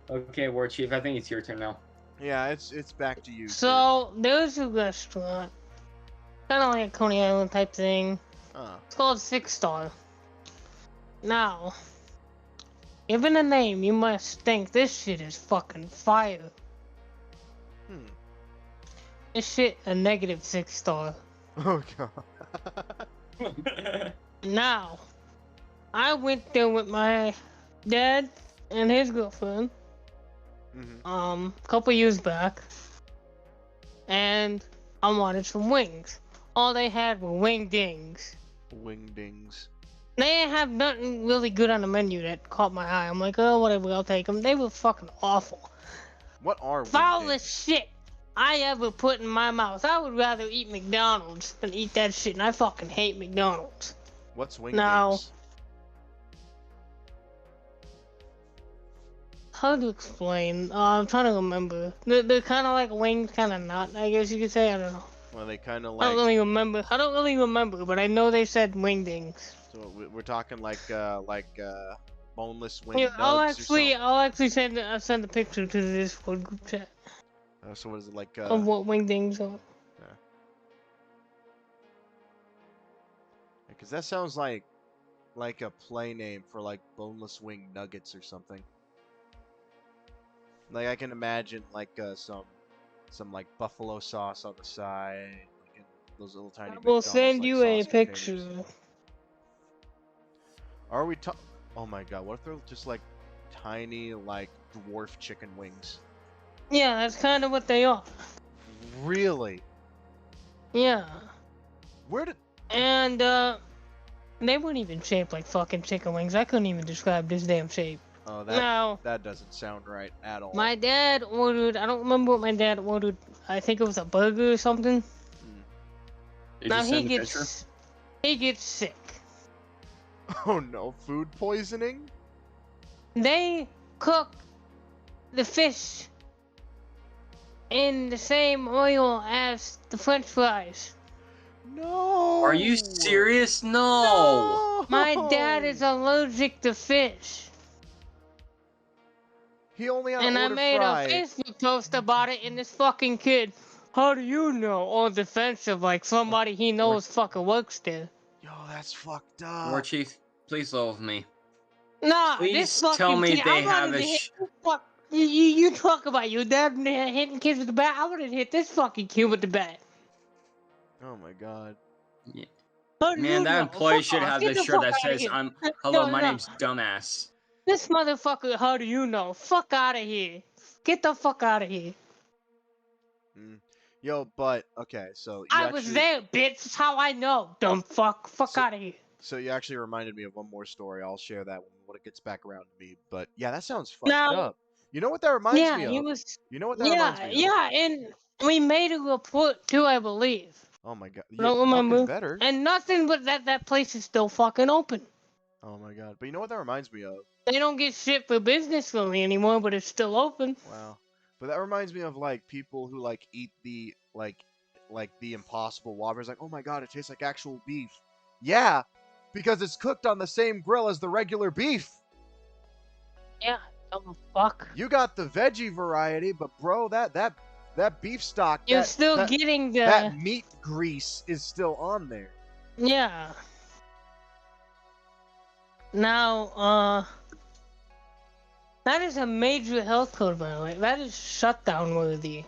[SPEAKER 3] Okay, War Chief, I think it's your turn now.
[SPEAKER 1] Yeah, it's back to you.
[SPEAKER 2] So there's a restaurant, kind of like a Coney Island type thing. It's called 6 Star. Now, given the name, you must think this shit is fucking fire. This shit a negative 6 star.
[SPEAKER 1] Oh god.
[SPEAKER 2] Now, I went there with my dad and his girlfriend. A couple years back, and I wanted some wings. All they had were wingdings.
[SPEAKER 1] Wingdings.
[SPEAKER 2] They didn't have nothing really good on the menu that caught my eye. I'm like, oh, whatever, I'll take them. They were fucking awful.
[SPEAKER 1] What are
[SPEAKER 2] foulest shit I ever put in my mouth? I would rather eat McDonald's than eat that shit, and I fucking hate McDonald's.
[SPEAKER 1] What's wingdings?
[SPEAKER 2] Now, how to explain? I'm trying to remember. They're kind of like wings, kind of not, I guess you could say. I don't know.
[SPEAKER 1] Well, they kind of like.
[SPEAKER 2] I don't really remember, but I know they said wingdings.
[SPEAKER 1] So we're talking like boneless wing
[SPEAKER 2] Yeah,
[SPEAKER 1] nugs or something.
[SPEAKER 2] I'll actually send a picture to the Discord group chat.
[SPEAKER 1] So what is it like?
[SPEAKER 2] Of what wingdings are.
[SPEAKER 1] Yeah. Because that sounds like a play name for like boneless wing nuggets or something. Like I can imagine like some like buffalo sauce on the side, like in those little tiny.
[SPEAKER 2] I will
[SPEAKER 1] McDonald's,
[SPEAKER 2] send
[SPEAKER 1] like,
[SPEAKER 2] you a
[SPEAKER 1] sauce
[SPEAKER 2] picture.
[SPEAKER 1] containers. Are we talking? Oh my god! What if they're just like tiny, like dwarf chicken wings?
[SPEAKER 2] Yeah, that's kind of what they are.
[SPEAKER 1] Really?
[SPEAKER 2] Yeah.
[SPEAKER 1] Where did?
[SPEAKER 2] And they weren't even shaped like fucking chicken wings. I couldn't even describe this damn shape.
[SPEAKER 1] Oh, that doesn't sound right at all.
[SPEAKER 2] My dad ordered. I don't remember what my dad ordered. I think it was a burger or something. Now he gets sick.
[SPEAKER 1] Oh no! Food poisoning?
[SPEAKER 2] They cook the fish in the same oil as the French fries.
[SPEAKER 1] No.
[SPEAKER 3] Are you serious? No.
[SPEAKER 2] My dad is allergic to fish.
[SPEAKER 1] He only had
[SPEAKER 2] and I made a Facebook post about it, and this fucking kid, how do you know? On defensive, like somebody he knows fucking works there.
[SPEAKER 1] Yo, that's fucked up.
[SPEAKER 3] War Chief, please love me.
[SPEAKER 2] Nah,
[SPEAKER 3] Please
[SPEAKER 2] this fucking
[SPEAKER 3] tell me
[SPEAKER 2] kid,
[SPEAKER 3] they have a
[SPEAKER 2] You talk about your dad hitting kids with the bat. I would have hit this fucking kid with the bat.
[SPEAKER 1] Oh my god.
[SPEAKER 3] Yeah.
[SPEAKER 2] How do
[SPEAKER 3] Man,
[SPEAKER 2] you
[SPEAKER 3] that
[SPEAKER 2] know?
[SPEAKER 3] employee
[SPEAKER 2] Fuck
[SPEAKER 3] should
[SPEAKER 2] off.
[SPEAKER 3] have
[SPEAKER 2] Get
[SPEAKER 3] this
[SPEAKER 2] the
[SPEAKER 3] shirt
[SPEAKER 2] fuck
[SPEAKER 3] that
[SPEAKER 2] out of
[SPEAKER 3] says,
[SPEAKER 2] here.
[SPEAKER 3] hello,
[SPEAKER 2] No,
[SPEAKER 3] my
[SPEAKER 2] no.
[SPEAKER 3] name's Dumbass.
[SPEAKER 2] This motherfucker, how do you know? Fuck out of here. Get the fuck out of here.
[SPEAKER 1] Yo, but okay, so you
[SPEAKER 2] I
[SPEAKER 1] actually,
[SPEAKER 2] was there, bitch. That's how I know. Dumb fuck. Fuck
[SPEAKER 1] So-
[SPEAKER 2] out of here.
[SPEAKER 1] So you actually reminded me of one more story. I'll share that when it gets back around to me. But yeah, that sounds fucked
[SPEAKER 2] Now,
[SPEAKER 1] up. You know what that reminds
[SPEAKER 2] yeah,
[SPEAKER 1] me
[SPEAKER 2] he
[SPEAKER 1] of?
[SPEAKER 2] was.
[SPEAKER 1] You know what that reminds me of?
[SPEAKER 2] Yeah, and we made a report too, I believe.
[SPEAKER 1] Oh my god.
[SPEAKER 2] I don't
[SPEAKER 1] Fucking
[SPEAKER 2] remember.
[SPEAKER 1] better.
[SPEAKER 2] And nothing but that place is still fucking open.
[SPEAKER 1] Oh my god. But you know what that reminds me of?
[SPEAKER 2] They don't get shit for business really anymore, but it's still open.
[SPEAKER 1] Wow. But that reminds me of like people who like eat the like the Impossible Whoppers. Like, oh my god, it tastes like actual beef. Yeah, because it's cooked on the same grill as the regular beef.
[SPEAKER 2] Yeah, dumb fuck.
[SPEAKER 1] You got the veggie variety, but bro, that beef stock,
[SPEAKER 2] You're
[SPEAKER 1] that,
[SPEAKER 2] still
[SPEAKER 1] that,
[SPEAKER 2] getting the.
[SPEAKER 1] that meat grease is still on there.
[SPEAKER 2] Yeah. Now, that is a major health code violation. That is shutdown worthy.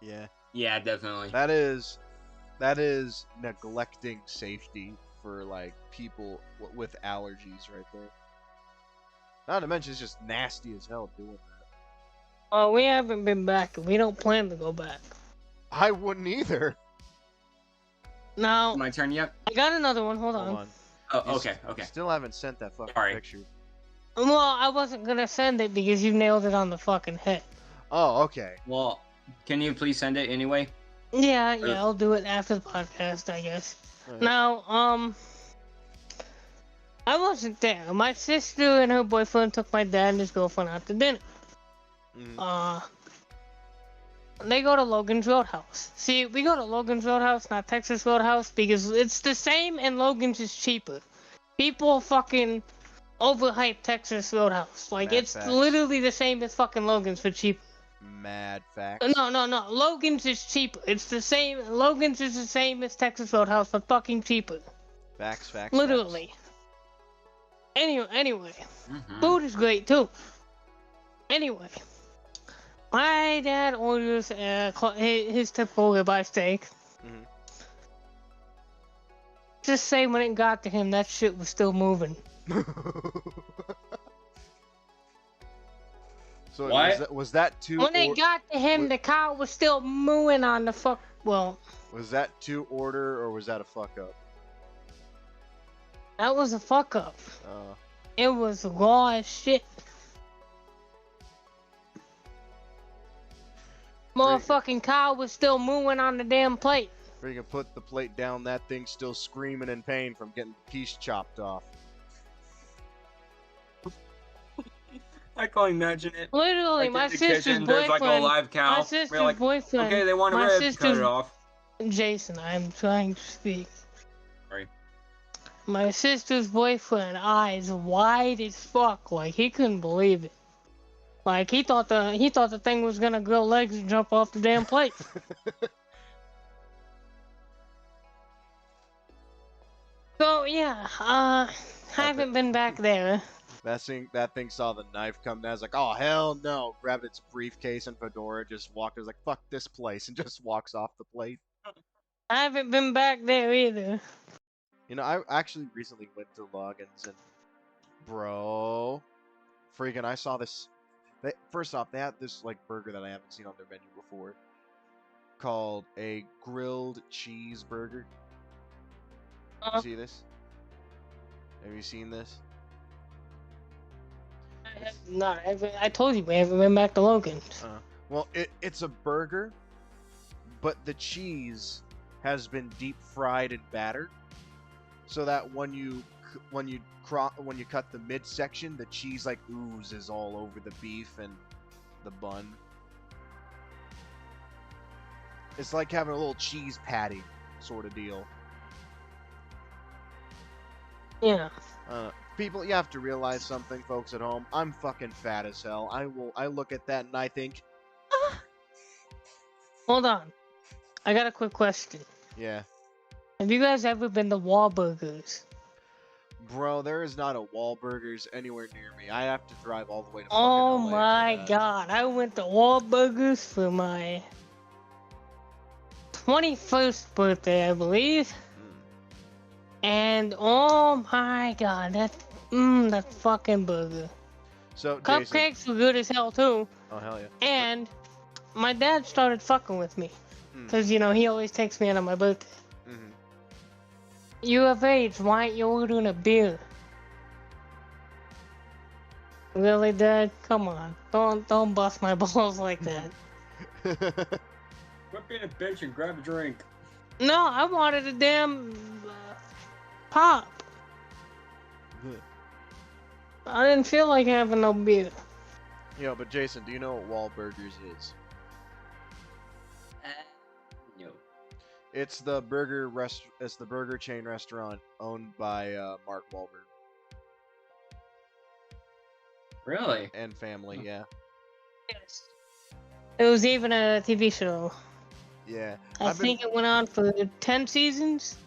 [SPEAKER 1] Yeah.
[SPEAKER 3] Yeah, definitely.
[SPEAKER 1] That is neglecting safety for like people with allergies right there. Not to mention it's just nasty as hell doing that.
[SPEAKER 2] Oh, we haven't been back. We don't plan to go back.
[SPEAKER 1] I wouldn't either.
[SPEAKER 2] Now,
[SPEAKER 3] My turn yet?
[SPEAKER 2] I got another one. Hold
[SPEAKER 1] Hold
[SPEAKER 2] on.
[SPEAKER 1] on.
[SPEAKER 3] Oh,
[SPEAKER 1] You
[SPEAKER 3] okay, okay.
[SPEAKER 1] Still haven't sent that fucking
[SPEAKER 3] Sorry.
[SPEAKER 1] picture.
[SPEAKER 2] Well, I wasn't gonna send it because you nailed it on the fucking head.
[SPEAKER 1] Oh, okay.
[SPEAKER 3] Well, can you please send it anyway?
[SPEAKER 2] Yeah, I'll do it after the podcast, I guess.
[SPEAKER 1] Alright.
[SPEAKER 2] Now, I wasn't there. My sister and her boyfriend took my dad and his girlfriend out to dinner.
[SPEAKER 1] Mhm.
[SPEAKER 2] They go to Logan's Roadhouse. See, we go to Logan's Roadhouse, not Texas Roadhouse, because it's the same and Logan's is cheaper. People fucking overhype Texas Roadhouse. Like,
[SPEAKER 1] Mad
[SPEAKER 2] it's
[SPEAKER 1] facts.
[SPEAKER 2] literally the same as fucking Logan's for cheaper.
[SPEAKER 1] Mad facts.
[SPEAKER 2] No. Logan's is cheaper. It's the same. Logan's is the same as Texas Roadhouse, but fucking cheaper.
[SPEAKER 1] Facts.
[SPEAKER 2] Literally. Anyway,
[SPEAKER 3] Mhm.
[SPEAKER 2] food is great too. Anyway, my dad orders his typical ribeye steak.
[SPEAKER 1] Mhm.
[SPEAKER 2] Just say when it got to him, that shit was still moving.
[SPEAKER 1] So
[SPEAKER 3] What?
[SPEAKER 1] was that two?
[SPEAKER 2] When it got to him, the cow was still mooing on the fuck. Well,
[SPEAKER 1] Was that to order or was that a fuck up?
[SPEAKER 2] that was a fuck up.
[SPEAKER 1] Uh,
[SPEAKER 2] It was raw as shit. Motherfucking cow was still mooing on the damn plate.
[SPEAKER 1] freaking put the plate down. That thing's still screaming in pain from getting the piece chopped off.
[SPEAKER 3] I can't imagine it.
[SPEAKER 2] Literally,
[SPEAKER 3] Like,
[SPEAKER 2] my
[SPEAKER 3] in the
[SPEAKER 2] sister's
[SPEAKER 3] kitchen,
[SPEAKER 2] boyfriend.
[SPEAKER 3] there's like a live cow.
[SPEAKER 2] My sister's
[SPEAKER 3] We're like,
[SPEAKER 2] boyfriend.
[SPEAKER 3] okay, they want a
[SPEAKER 2] my
[SPEAKER 3] rib, cut
[SPEAKER 2] sister's
[SPEAKER 3] it off.
[SPEAKER 2] Jason, I'm trying to speak.
[SPEAKER 3] Sorry.
[SPEAKER 2] My sister's boyfriend, eyes wide as fuck, like he couldn't believe it. Like he thought the thing was gonna grow legs and jump off the damn plate. So yeah, haven't been back there.
[SPEAKER 1] That thing saw the knife come down. It's like, oh hell no! Grabbed its briefcase and fedora, just walked. It was like, fuck this place, and just walks off the plate.
[SPEAKER 2] I haven't been back there either.
[SPEAKER 1] You know, I actually recently went to Logan's and, bro, freaking, I saw this. First off, they had this like burger that I haven't seen on their menu before, called a grilled cheeseburger. You see this? Have you seen this?
[SPEAKER 2] I have not. I told you we haven't been back to Logan's.
[SPEAKER 1] Well, it's a burger, but the cheese has been deep fried and battered, so that when you cut the midsection, the cheese like oozes all over the beef and the bun. It's like having a little cheese patty sort of deal.
[SPEAKER 2] Yeah.
[SPEAKER 1] People, you have to realize something, folks at home. I'm fucking fat as hell. I look at that and I think,
[SPEAKER 2] Hold on. I got a quick question.
[SPEAKER 1] yeah.
[SPEAKER 2] Have you guys ever been to Wahlburgers?
[SPEAKER 1] Bro, there is not a Wahlburgers anywhere near me. I have to drive all the way to
[SPEAKER 2] Oh
[SPEAKER 1] fucking LA
[SPEAKER 2] my
[SPEAKER 1] for that.
[SPEAKER 2] god, I went to Wahlburgers for my 21st birthday, I believe. And oh my god, that fucking burger.
[SPEAKER 1] So, Jayson.
[SPEAKER 2] Cupcakes were good as hell too.
[SPEAKER 1] Oh, hell yeah.
[SPEAKER 2] And my dad started fucking with me. Because, you know, he always takes me out on my birthday.
[SPEAKER 1] Mm-hmm.
[SPEAKER 2] You have AIDS, why aren't you ordering a beer? Really, Dad? Come on. Don't bust my balls like that.
[SPEAKER 3] Quit being a bitch and grab a drink.
[SPEAKER 2] No, I wanted a damn pop. I didn't feel like having no beer.
[SPEAKER 1] Yo, but Jayson, do you know what Wahlburgers is?
[SPEAKER 3] No.
[SPEAKER 1] It's the burger chain restaurant owned by Mark Wahlberg.
[SPEAKER 3] Really?
[SPEAKER 1] And family, yeah.
[SPEAKER 2] Yes. It was even a TV show.
[SPEAKER 1] Yeah.
[SPEAKER 2] I think it went on for 10 seasons.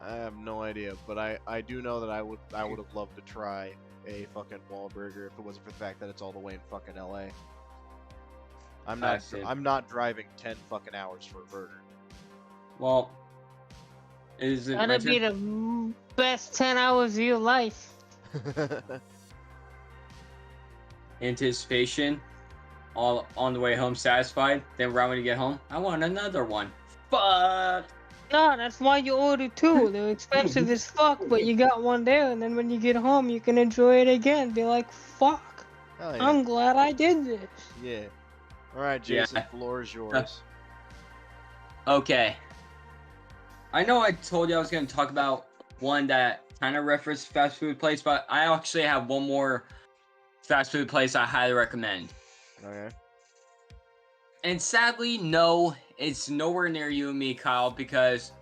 [SPEAKER 1] I have no idea, but I do know that I would have loved to try a fucking Wahlburger if it wasn't for the fact that it's all the way in fucking LA. I'm not driving 10 fucking hours for a burger.
[SPEAKER 3] Well, is it
[SPEAKER 2] That'd be the best 10 hours of your life.
[SPEAKER 3] Anticipation, all on the way home satisfied, then right when you get home, I want another one. Fuck!
[SPEAKER 2] No, that's why you order two. They're expensive as fuck, but you got one there, and then when you get home, you can enjoy it again. Be like, fuck,
[SPEAKER 1] Hell yeah.
[SPEAKER 2] I'm glad I did this.
[SPEAKER 1] Yeah. Alright, Jayson, floor is yours.
[SPEAKER 3] Okay. I know I told you I was going to talk about one that kind of referenced fast food place, but I actually have one more fast food place I highly recommend.
[SPEAKER 1] Okay.
[SPEAKER 3] And sadly, no, it's nowhere near you and me, Kyle, because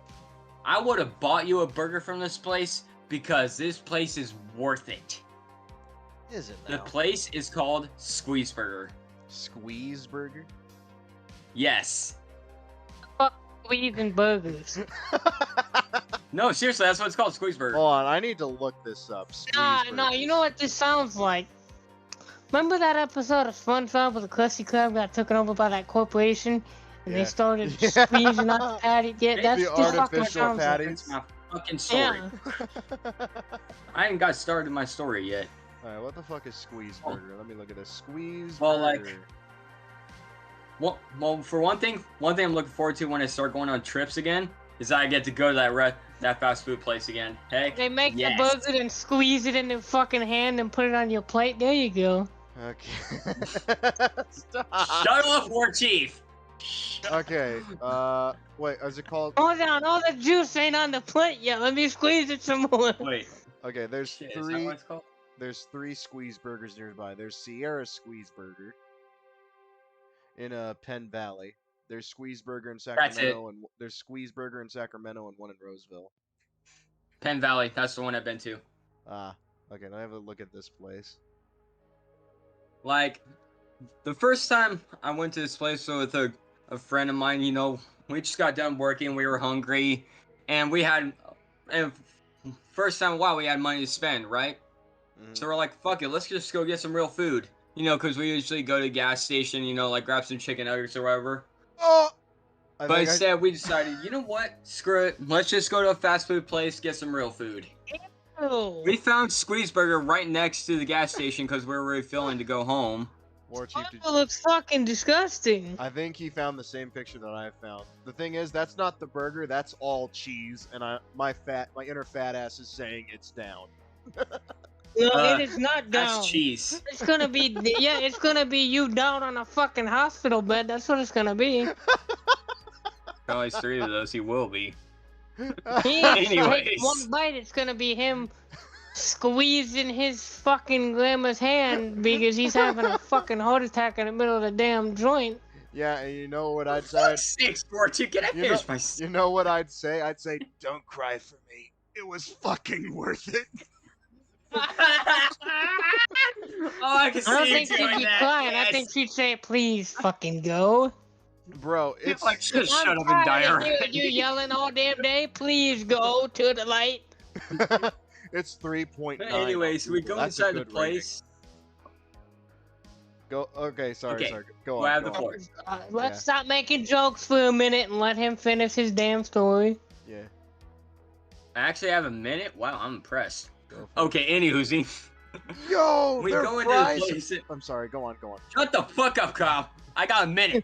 [SPEAKER 3] I would have bought you a burger from this place because this place is worth it.
[SPEAKER 1] Is it now?
[SPEAKER 3] The place is called Squeeze Burger.
[SPEAKER 1] Squeeze Burger?
[SPEAKER 3] Yes.
[SPEAKER 2] Fuck squeezing burgers.
[SPEAKER 3] No, seriously, that's what it's called, Squeeze Burger.
[SPEAKER 1] Hold on, I need to look this up.
[SPEAKER 2] Nah,
[SPEAKER 1] Squeeze
[SPEAKER 2] you know what this sounds like? Remember that episode of SpongeBob where the Krusty Krab got taken over by that corporation and they started squeezing out the patty? Yeah, that's
[SPEAKER 1] the
[SPEAKER 2] just fucking
[SPEAKER 1] artificial
[SPEAKER 2] sounds like.
[SPEAKER 1] patties.
[SPEAKER 3] My fucking story.
[SPEAKER 2] Yeah.
[SPEAKER 3] I ain't got started my story yet.
[SPEAKER 1] Alright, what the fuck is Squeeze Burger? Let me look at this. Squeeze
[SPEAKER 3] Well,
[SPEAKER 1] Burger.
[SPEAKER 3] Well, for one thing I'm looking forward to when I start going on trips again is I get to go to that fast food place again. Heck,
[SPEAKER 2] They make
[SPEAKER 3] yes.
[SPEAKER 2] the burger and squeeze it in their fucking hand and put it on your plate. There you go.
[SPEAKER 1] Okay. Stop.
[SPEAKER 3] Shut up, War Chief.
[SPEAKER 1] Okay. Wait, is it called?
[SPEAKER 2] Hold on, all the juice ain't on the plate yet. Let me squeeze it some more.
[SPEAKER 3] Wait.
[SPEAKER 1] Okay, there's
[SPEAKER 3] Shit, is that what it's called?
[SPEAKER 1] There's 3 Squeeze Burgers nearby. There's Sierra Squeeze Burger in Penn Valley. There's Squeeze Burger in Sacramento, and there's Squeeze Burger in Sacramento and one in Roseville.
[SPEAKER 3] Penn Valley, that's the one I've been to.
[SPEAKER 1] Ah, okay. Now I have a look at this place.
[SPEAKER 3] Like, the first time I went to this place with a friend of mine, you know, we just got done working, we were hungry, and first time in a while we had money to spend, right?
[SPEAKER 1] Mm-hmm.
[SPEAKER 3] So we're like, fuck it, let's just go get some real food. You know, because we usually go to the gas station, you know, like grab some chicken nuggets or whatever.
[SPEAKER 1] Oh!
[SPEAKER 3] But instead, we decided, you know what? Screw it. Let's just go to a fast food place, get some real food.
[SPEAKER 2] Ew.
[SPEAKER 3] We found Squeeze Burger right next to the gas station because we were refilling to go home.
[SPEAKER 1] War Chief,
[SPEAKER 2] It looks fucking disgusting.
[SPEAKER 1] I think he found the same picture that I found. The thing is, that's not the burger. That's all cheese, and my inner fat ass is saying it's down.
[SPEAKER 2] No, it is not down.
[SPEAKER 3] That's cheese.
[SPEAKER 2] It's gonna be, it's gonna be you down on a fucking hospital bed. That's what it's gonna be.
[SPEAKER 3] Probably 3 of those he will be.
[SPEAKER 2] He
[SPEAKER 3] Anyways.
[SPEAKER 2] take one bite, it's gonna be him squeezing his fucking grandma's hand because he's having a fucking heart attack in the middle of the damn joint.
[SPEAKER 1] Yeah, and you know what I'd say?
[SPEAKER 3] 642, can I finish my...
[SPEAKER 1] You know what I'd say? I'd say, don't cry for me. It was fucking worth it.
[SPEAKER 3] Oh, I can see
[SPEAKER 2] I don't
[SPEAKER 3] you
[SPEAKER 2] think she'd
[SPEAKER 3] doing
[SPEAKER 2] be
[SPEAKER 3] that.
[SPEAKER 2] crying.
[SPEAKER 3] Yes.
[SPEAKER 2] I think she'd say, please fucking go.
[SPEAKER 1] Bro, it's
[SPEAKER 3] like, just
[SPEAKER 2] I'm
[SPEAKER 3] shut up and die
[SPEAKER 2] tired of
[SPEAKER 3] already.
[SPEAKER 2] you yelling all damn day. Please go to the light.
[SPEAKER 1] It's 3.9.
[SPEAKER 3] Anyways, we go
[SPEAKER 1] That's a
[SPEAKER 3] inside the
[SPEAKER 1] good
[SPEAKER 3] place.
[SPEAKER 1] Go. Okay, sorry.
[SPEAKER 3] Okay,
[SPEAKER 1] Go
[SPEAKER 3] go
[SPEAKER 1] on.
[SPEAKER 3] have
[SPEAKER 1] Go
[SPEAKER 3] the
[SPEAKER 1] on.
[SPEAKER 3] floor.
[SPEAKER 2] Let's stop making jokes for a minute and let him finish his damn story.
[SPEAKER 1] Yeah.
[SPEAKER 3] I actually have a minute? Wow, I'm impressed.
[SPEAKER 1] Go for it.
[SPEAKER 3] Okay, anywho's.
[SPEAKER 1] Yo,
[SPEAKER 3] We
[SPEAKER 1] their
[SPEAKER 3] go into
[SPEAKER 1] fries.
[SPEAKER 3] the place.
[SPEAKER 1] I'm sorry. Go on.
[SPEAKER 3] Shut the fuck up, Kyle. I got a minute.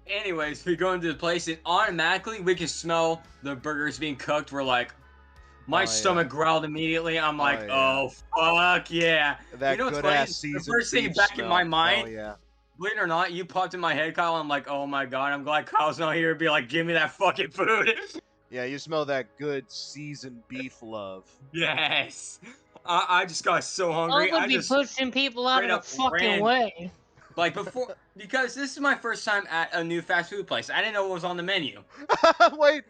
[SPEAKER 3] Anyways, we go into the place and automatically we can smell the burgers being cooked. We're like, my stomach growled immediately. I'm like, oh fuck yeah.
[SPEAKER 1] That
[SPEAKER 3] you know what's
[SPEAKER 1] good
[SPEAKER 3] funny?
[SPEAKER 1] ass
[SPEAKER 3] The
[SPEAKER 1] seasoned
[SPEAKER 3] first thing
[SPEAKER 1] beef
[SPEAKER 3] back
[SPEAKER 1] smell.
[SPEAKER 3] in my mind,
[SPEAKER 1] Hell yeah.
[SPEAKER 3] believe it or not, you popped in my head, Kyle. I'm like, oh my god, I'm glad Kyle's not here to be like, give me that fucking food.
[SPEAKER 1] Yeah, you smell that good seasoned beef love.
[SPEAKER 3] Yes. I just got so hungry.
[SPEAKER 2] I would
[SPEAKER 3] I
[SPEAKER 2] be
[SPEAKER 3] just
[SPEAKER 2] pushing people out of the fucking
[SPEAKER 3] ran.
[SPEAKER 2] way.
[SPEAKER 3] Like before, because this is my first time at a new fast food place. I didn't know what was on the menu.
[SPEAKER 1] Wait.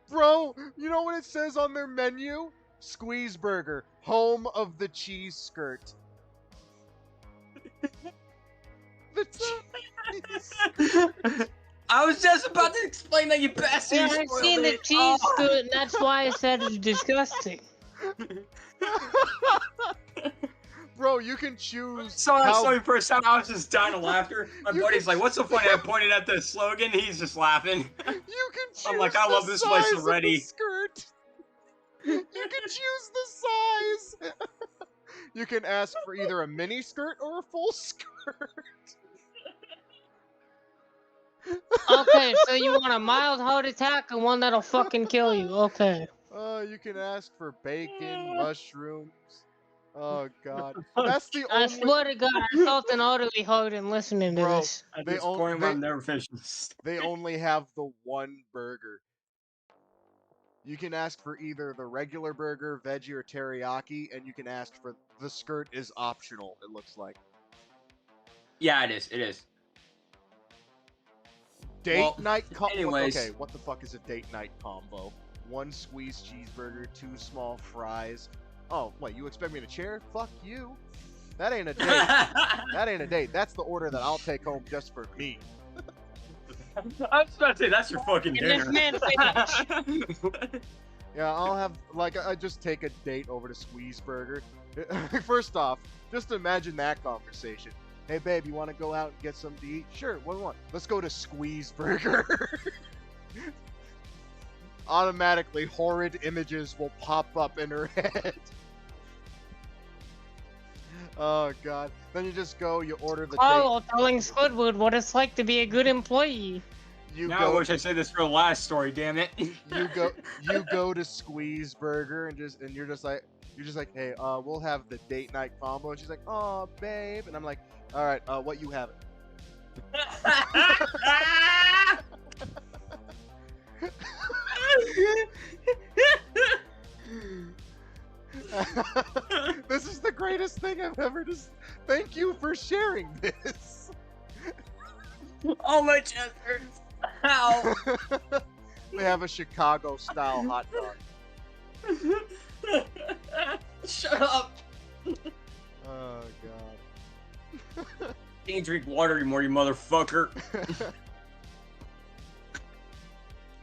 [SPEAKER 1] Bro, you know what it says on their menu? Squeeze Burger, home of the cheese skirt. The cheese.
[SPEAKER 3] I was just about to explain that, you bastard.
[SPEAKER 2] Yeah,
[SPEAKER 3] You
[SPEAKER 2] I've
[SPEAKER 3] spoiled
[SPEAKER 2] seen the
[SPEAKER 3] it.
[SPEAKER 2] cheese skirt, and that's why I said it's disgusting.
[SPEAKER 1] Bro, you can choose.
[SPEAKER 3] So I saw you first time. I was just dying of laughter. My
[SPEAKER 1] You
[SPEAKER 3] buddy's
[SPEAKER 1] can-
[SPEAKER 3] like, "What's so funny?" I pointed at the slogan. He's just laughing.
[SPEAKER 1] You can choose.
[SPEAKER 3] I'm like, I love this place
[SPEAKER 1] size of the
[SPEAKER 3] already.
[SPEAKER 1] skirt. You can choose the size. You can ask for either a mini skirt or a full skirt.
[SPEAKER 2] Okay, so you want a mild heart attack and one that'll fucking kill you. Okay.
[SPEAKER 1] You can ask for bacon, mushrooms. Oh god, that's the
[SPEAKER 2] I
[SPEAKER 1] only.
[SPEAKER 2] swear to God, I felt an utterly hurt in listening to
[SPEAKER 1] Bro,
[SPEAKER 2] this.
[SPEAKER 3] At
[SPEAKER 1] They
[SPEAKER 3] this
[SPEAKER 1] own-
[SPEAKER 3] point,
[SPEAKER 1] they-
[SPEAKER 3] I'm never finishing this.
[SPEAKER 1] They only have the one burger. You can ask for either the regular burger, veggie, or teriyaki, and you can ask for the skirt is optional. It looks like
[SPEAKER 3] Yeah, it is. It is.
[SPEAKER 1] date
[SPEAKER 3] Well,
[SPEAKER 1] night.
[SPEAKER 3] anyways.
[SPEAKER 1] Okay, what the fuck is a date night combo? 1 squeezed cheeseburger, 2 small fries. Oh, wait, you expect me to chair? Fuck you. That ain't a date. That ain't a date. That's the order that I'll take home just for me.
[SPEAKER 3] I was about to say that's your fucking
[SPEAKER 2] And this
[SPEAKER 3] dinner.
[SPEAKER 2] man finished.
[SPEAKER 1] Yeah, I'll have, like, I just take a date over to Squeeze Burger. First off, just imagine that conversation. Hey, babe, you want to go out and get something to eat? Sure, what do you want? Let's go to Squeeze Burger. Automatically, horrid images will pop up in her head. Oh, God. Then you just go, you order the
[SPEAKER 2] Oh, telling Squidward what it's like to be a good employee.
[SPEAKER 1] date. You
[SPEAKER 3] Now
[SPEAKER 1] go,
[SPEAKER 3] I wish I said this for the last story. Damn it.
[SPEAKER 1] you go to Squeeze Burger and you're just like, hey, we'll have the date night combo. And she's like, oh, babe. And I'm like, all right, what you having? This is the greatest thing I've ever just. Thank you for sharing this.
[SPEAKER 3] Oh, my chest hurts. Ow.
[SPEAKER 1] They have a Chicago style hot dog.
[SPEAKER 3] Shut up.
[SPEAKER 1] Oh, God.
[SPEAKER 3] Can't drink water anymore, you motherfucker.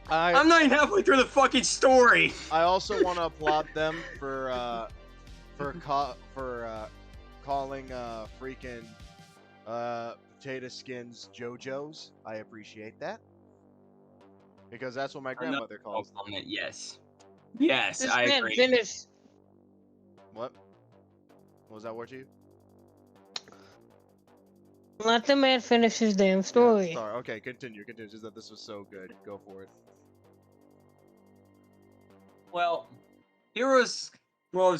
[SPEAKER 3] I'm not even halfway through the fucking story.
[SPEAKER 1] I also want to applaud them for calling freaking potato skins JoJo's. I appreciate that because that's what my grandmother calls them.
[SPEAKER 3] Compliment, yes. Yes,
[SPEAKER 2] This
[SPEAKER 3] I
[SPEAKER 2] man
[SPEAKER 3] agree.
[SPEAKER 2] finished.
[SPEAKER 1] What? What was that word to you?
[SPEAKER 2] Let the man finish his damn story.
[SPEAKER 1] Yeah, sorry. Okay, continue. Just that this was so good. Go for it.
[SPEAKER 3] Well, it was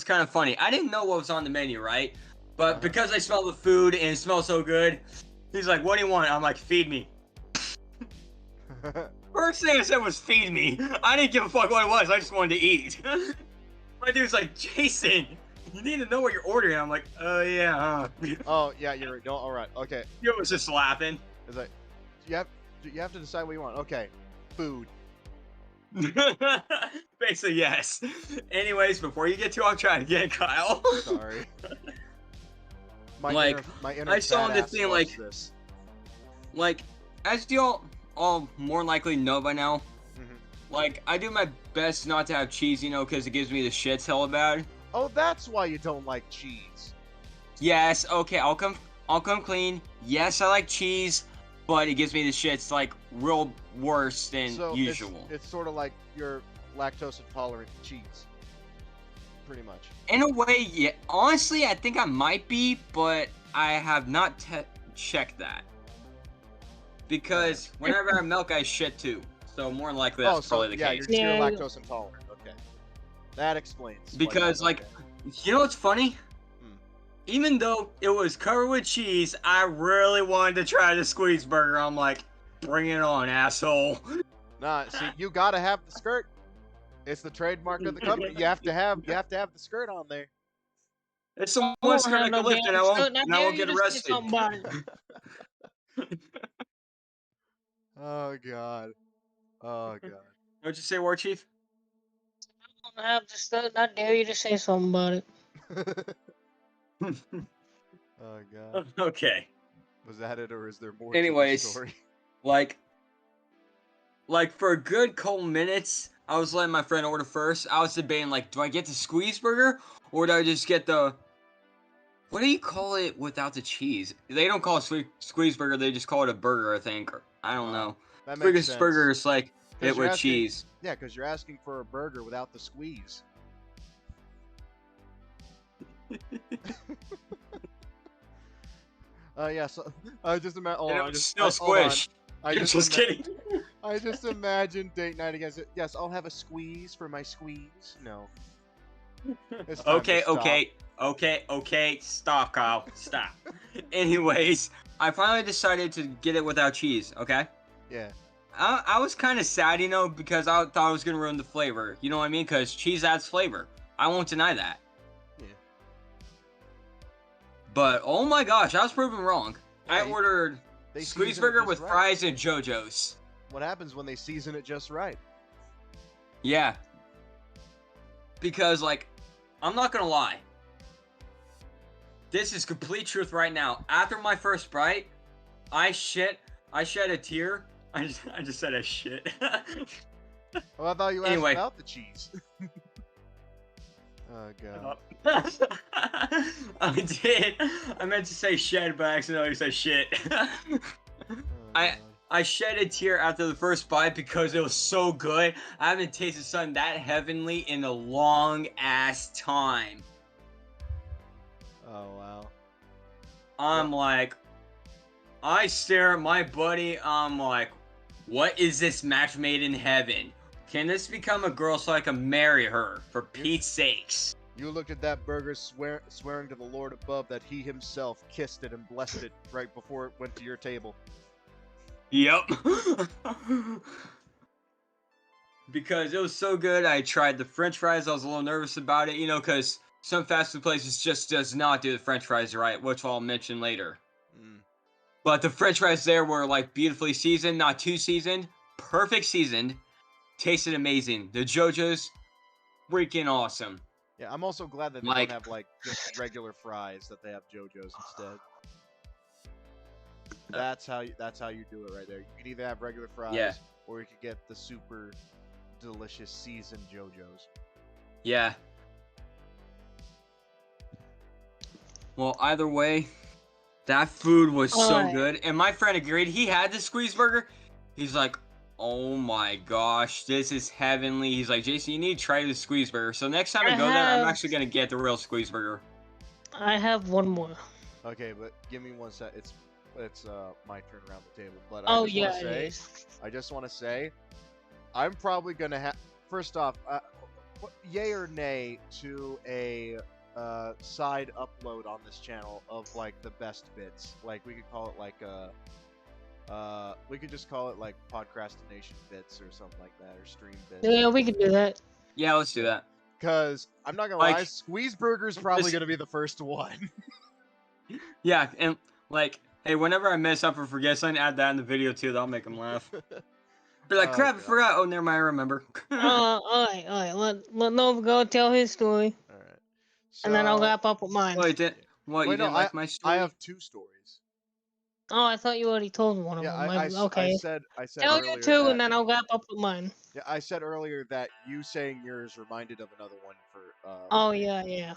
[SPEAKER 3] kind of funny. I didn't know what was on the menu, right? But because I smelled the food and it smelled so good, he's like, "What do you want?" I'm like, "Feed me." First thing I said was "feed me." I didn't give a fuck what it was. I just wanted to eat. My dude's like, "Jason, you need to know what you're ordering." I'm like, "Oh yeah, huh?"
[SPEAKER 1] Oh yeah, you're right. No, all right. Okay.
[SPEAKER 3] You was just laughing.
[SPEAKER 1] It's like you have to decide what you want. Okay, food.
[SPEAKER 3] Basically, yes. Anyways, before you get too off track again, Kyle.
[SPEAKER 1] Sorry.
[SPEAKER 3] Like,
[SPEAKER 1] my inner
[SPEAKER 3] I saw
[SPEAKER 1] fat
[SPEAKER 3] the
[SPEAKER 1] ass
[SPEAKER 3] thing,
[SPEAKER 1] loves
[SPEAKER 3] like-
[SPEAKER 1] this.
[SPEAKER 3] Like, as you all more likely know by now,
[SPEAKER 1] Mhm.
[SPEAKER 3] Like, I do my best not to have cheese, because it gives me the shits hella bad.
[SPEAKER 1] Oh, that's why you don't like cheese.
[SPEAKER 3] Yes, okay, I'll come clean. Yes, I like cheese, but it gives me the shits, like, real worse than usual.
[SPEAKER 1] It's sort of like you're lactose intolerant to cheese. Pretty much.
[SPEAKER 3] In a way, yeah. Honestly, I think I might be, but I have not checked that. Because whenever I have milk, I shit too. So more than likely, that's probably the case.
[SPEAKER 1] You're lactose intolerant. Okay. That explains.
[SPEAKER 3] Because, like, you know what's funny? Even though it was covered with cheese, I really wanted to try the squeeze burger. I'm like, bring it on, asshole.
[SPEAKER 1] Nah, see, you gotta have the skirt. It's the trademark of the company. You have to have the skirt on there.
[SPEAKER 3] It's the one skirt I can lift, and I won't get arrested.
[SPEAKER 1] Oh god. Oh god.
[SPEAKER 3] What'd you say, War Chief?
[SPEAKER 2] I don't have the skirt. I dare you to say something about it.
[SPEAKER 1] Oh god.
[SPEAKER 3] Okay.
[SPEAKER 1] Was that it, or is there more?
[SPEAKER 3] Anyways,
[SPEAKER 1] to the story?
[SPEAKER 3] like for a good couple minutes, I was letting my friend order first. I was debating, like, do I get the squeeze burger or do I just get the, what do you call it without the cheese? They don't call it squeeze burger. They just call it a burger, I think. Or, I don't know.
[SPEAKER 1] That makes sense.
[SPEAKER 3] Burger is like it with cheese.
[SPEAKER 1] Yeah, because you're asking for a burger without the squeeze. Yeah. So I just imagine.
[SPEAKER 3] Still squish.
[SPEAKER 1] I
[SPEAKER 3] just kidding.
[SPEAKER 1] I just imagine date night against it. Yes, I'll have a squeeze for my squeeze. No.
[SPEAKER 3] Okay. Stop, Kyle. Stop. Anyways, I finally decided to get it without cheese. Okay.
[SPEAKER 1] Yeah.
[SPEAKER 3] I was kind of sad, because I thought I was gonna ruin the flavor. You know what I mean? Because cheese adds flavor. I won't deny that.
[SPEAKER 1] Yeah.
[SPEAKER 3] But oh my gosh, I was proven wrong. Yeah, I ordered squeeze burger with fries and JoJo's.
[SPEAKER 1] What happens when they season it just right?
[SPEAKER 3] Yeah. Because, like, I'm not gonna lie. This is complete truth right now. After my first bite, I shed a tear. I just said a shit.
[SPEAKER 1] Oh, I thought you asked about the cheese. Oh god.
[SPEAKER 3] I did. I meant to say shed, but I accidentally said shit. I shed a tear after the first bite because it was so good. I haven't tasted something that heavenly in a long ass time.
[SPEAKER 1] Oh wow.
[SPEAKER 3] I'm like, I stare at my buddy. I'm like, what is this match made in heaven? Can this become a girl so I can marry her, for Pete's sakes?
[SPEAKER 1] You looked at that burger swearing to the Lord above that he himself kissed it and blessed it right before it went to your table.
[SPEAKER 3] Yep. Because it was so good. I tried the french fries. I was a little nervous about it, because some fast food places just does not do the french fries right, which I'll mention later. But the french fries there were, like, beautifully seasoned, not too seasoned. Perfect seasoned. Tasted amazing. The JoJo's, freaking awesome.
[SPEAKER 1] Yeah, I'm also glad that they don't have, like, just regular fries, that they have JoJo's instead. That's how you do it right there. You can either have regular fries, or you could get the super delicious seasoned JoJo's.
[SPEAKER 3] Yeah. Well, either way, that food was so good. And my friend agreed. He had the squeeze burger. He's like, oh my gosh, this is heavenly. He's like, Jayson, you need to try the squeeze burger. So next time I go there, I'm actually going to get the real squeeze burger.
[SPEAKER 2] I have one more.
[SPEAKER 1] Okay, but give me one sec. It's my turn around the table. But I just want to say, I'm probably going to have, first off, yay or nay to a side upload on this channel of, like, the best bits. Like, we could call it like we could just call it like Podcastination bits or something like that, or stream bits.
[SPEAKER 2] Yeah, we could do that.
[SPEAKER 3] Yeah, let's do that.
[SPEAKER 1] Cause I'm not gonna lie, Squeeze Burger's probably gonna be the first one.
[SPEAKER 3] Yeah, and like, hey, whenever I mess up or forget something, add that in the video too. That'll make them laugh. Be like, crap, I forgot. Oh, never mind, I remember.
[SPEAKER 2] Alright. Let Nova go tell his story.
[SPEAKER 1] Alright. So,
[SPEAKER 2] and then I'll wrap up with mine.
[SPEAKER 3] Wait, you didn't like my story?
[SPEAKER 1] I have two stories.
[SPEAKER 2] Oh, I thought you already told one of them.
[SPEAKER 1] I said
[SPEAKER 2] tell
[SPEAKER 1] earlier
[SPEAKER 2] you two,
[SPEAKER 1] that,
[SPEAKER 2] and then I'll wrap up with mine.
[SPEAKER 1] Yeah, I said earlier that you saying yours reminded of another one for.
[SPEAKER 2] Oh yeah, yeah,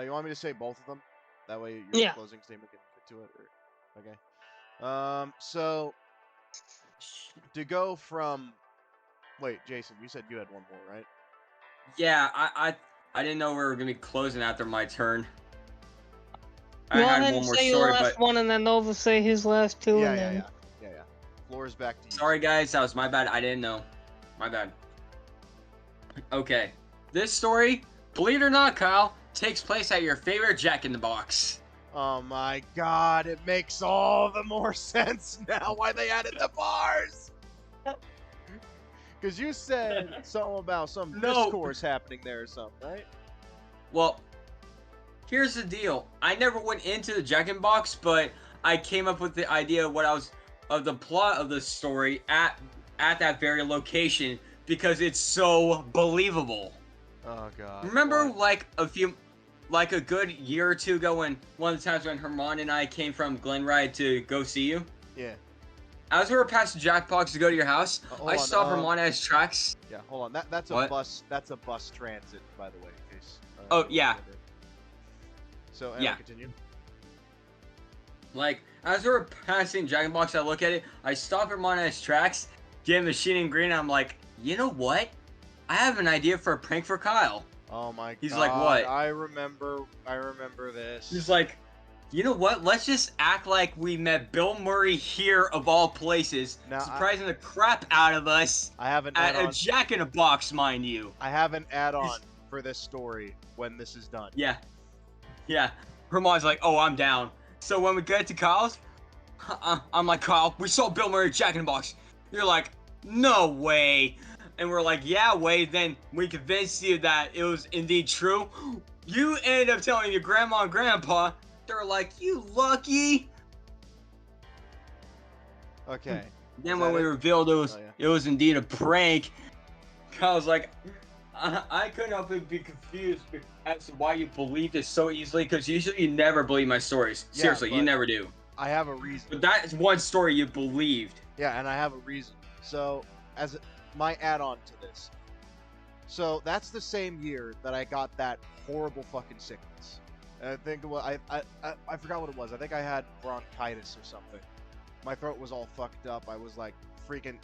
[SPEAKER 1] You want me to say both of them? That way your
[SPEAKER 2] yeah.
[SPEAKER 1] closing statement can get to it. Or... Okay. So to go from. Wait, Jayson, you said you had one more, right?
[SPEAKER 3] Yeah, I didn't know we were gonna be closing after my turn. I
[SPEAKER 2] Go
[SPEAKER 3] had
[SPEAKER 2] ahead
[SPEAKER 3] one
[SPEAKER 2] and
[SPEAKER 3] more
[SPEAKER 2] say your
[SPEAKER 3] story,
[SPEAKER 2] last
[SPEAKER 3] but
[SPEAKER 2] one, and then Nova say his last two,
[SPEAKER 1] Yeah,
[SPEAKER 2] and
[SPEAKER 1] yeah,
[SPEAKER 2] then.
[SPEAKER 1] yeah. Floor is back to you.
[SPEAKER 3] sorry guys, that was my bad. I didn't know. My bad. Okay, this story, believe it or not, Kyle, takes place at your favorite Jack in the Box.
[SPEAKER 1] Oh my god, it makes all the more sense now why they added the bars! Because you said something about some
[SPEAKER 3] No.
[SPEAKER 1] discourse happening there or something, right?
[SPEAKER 3] Well, here's the deal. I never went into the Jack in the Box, but I came up with the idea of the plot of the story at that very location because it's so believable.
[SPEAKER 1] Oh god.
[SPEAKER 3] Remember,
[SPEAKER 1] What?
[SPEAKER 3] like a good year or two ago, when one of the times when Herman and I came from Glenride to go see you?
[SPEAKER 1] Yeah.
[SPEAKER 3] As we were past the Jackbox to go to your house,
[SPEAKER 1] Hold
[SPEAKER 3] I
[SPEAKER 1] on,
[SPEAKER 3] saw Herman at his tracks.
[SPEAKER 1] Yeah, hold on. That's a
[SPEAKER 3] What?
[SPEAKER 1] bus. That's a bus transit, by the way. In case,
[SPEAKER 3] Oh, yeah.
[SPEAKER 1] So anyway,
[SPEAKER 3] Yeah.
[SPEAKER 1] continue.
[SPEAKER 3] Like, as we were passing Jack in the Box, I look at it, I stop Herman at his tracks, get him machine and green, and I'm like, you know what? I have an idea for a prank for Kyle.
[SPEAKER 1] Oh my god.
[SPEAKER 3] He's like, what?
[SPEAKER 1] I remember this.
[SPEAKER 3] He's like, you know what? Let's just act like we met Bill Murray here of all places,
[SPEAKER 1] Now,
[SPEAKER 3] surprising the crap out of us
[SPEAKER 1] I have an
[SPEAKER 3] at
[SPEAKER 1] add-on.
[SPEAKER 3] a Jack in a Box, mind you.
[SPEAKER 1] I have an add-on for this story when this is done.
[SPEAKER 3] Yeah. Yeah. Herman's like, oh, I'm down. So when we get to Kyle's, I'm like, Kyle, we saw Bill Murray at Jack in the Box. You're like, no way. And we're like, yeah, way. Then we convinced you that it was indeed true. You ended up telling your grandma and grandpa. They're like, you lucky.
[SPEAKER 1] Okay.
[SPEAKER 3] Then
[SPEAKER 1] Is
[SPEAKER 3] when
[SPEAKER 1] that
[SPEAKER 3] we
[SPEAKER 1] it?
[SPEAKER 3] revealed it
[SPEAKER 1] Oh, yeah.
[SPEAKER 3] it was indeed a prank, Kyle's like, I couldn't help but be confused as to why you believed it so easily, because usually you never believe my stories.
[SPEAKER 1] Yeah,
[SPEAKER 3] Seriously, you
[SPEAKER 1] but-
[SPEAKER 3] never do.
[SPEAKER 1] I have a reason.
[SPEAKER 3] But that is one story you believed.
[SPEAKER 1] Yeah, and I have a reason. So, as my add-on to this. So, that's the same year that I got that horrible fucking sickness. I think it was, I forgot what it was. I think I had bronchitis or something. My throat was all fucked up. I was like freaking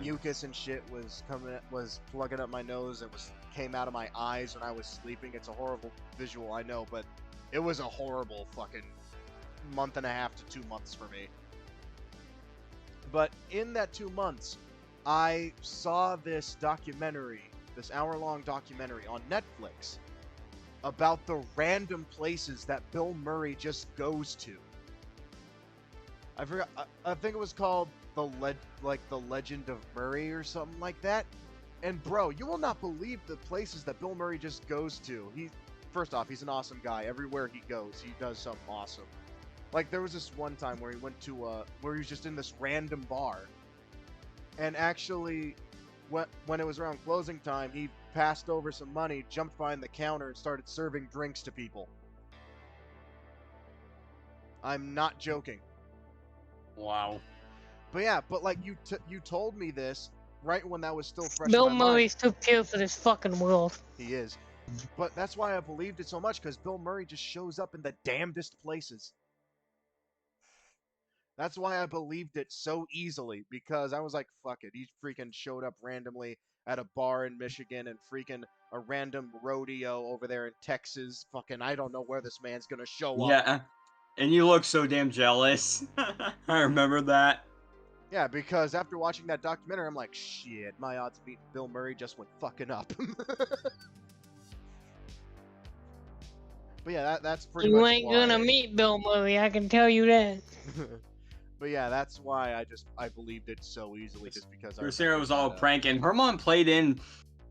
[SPEAKER 1] mucus and shit was plugging up my nose. It came out of my eyes when I was sleeping. It's a horrible visual, I know, but it was a horrible fucking month and a half to 2 months for me. But in that 2 months, I saw this documentary, this hour-long documentary on Netflix about the random places that Bill Murray just goes to. I forgot. I think it was called the Legend of Murray or something like that. And bro, you will not believe the places that Bill Murray just goes to. First off, he's an awesome guy. Everywhere he goes, he does something awesome. Like, there was this one time where he went to where he was just in this random bar, and actually, when it was around closing time, he passed over some money, jumped behind the counter, and started serving drinks to people. I'm not joking.
[SPEAKER 3] Wow.
[SPEAKER 1] But yeah, like you told me this right when that was still fresh
[SPEAKER 2] Bill
[SPEAKER 1] in my mind.
[SPEAKER 2] Murray's too pure for this fucking world.
[SPEAKER 1] He is. But that's why I believed it so much, because Bill Murray just shows up in the damnedest places. That's why I believed it so easily, because I was like, fuck it. He freaking showed up randomly at a bar in Michigan and freaking a random rodeo over there in Texas. Fucking, I don't know where this man's gonna show up.
[SPEAKER 3] Yeah. And you look so damn jealous. I remember that.
[SPEAKER 1] Yeah, because after watching that documentary, I'm like, shit, my odds of beating Bill Murray just went fucking up. But yeah, that's pretty much
[SPEAKER 2] You ain't gonna meet Bill Murray, I can tell you that.
[SPEAKER 1] But yeah, that's why I believed it so easily, just because
[SPEAKER 3] Your singer was all a prank, and Herman played in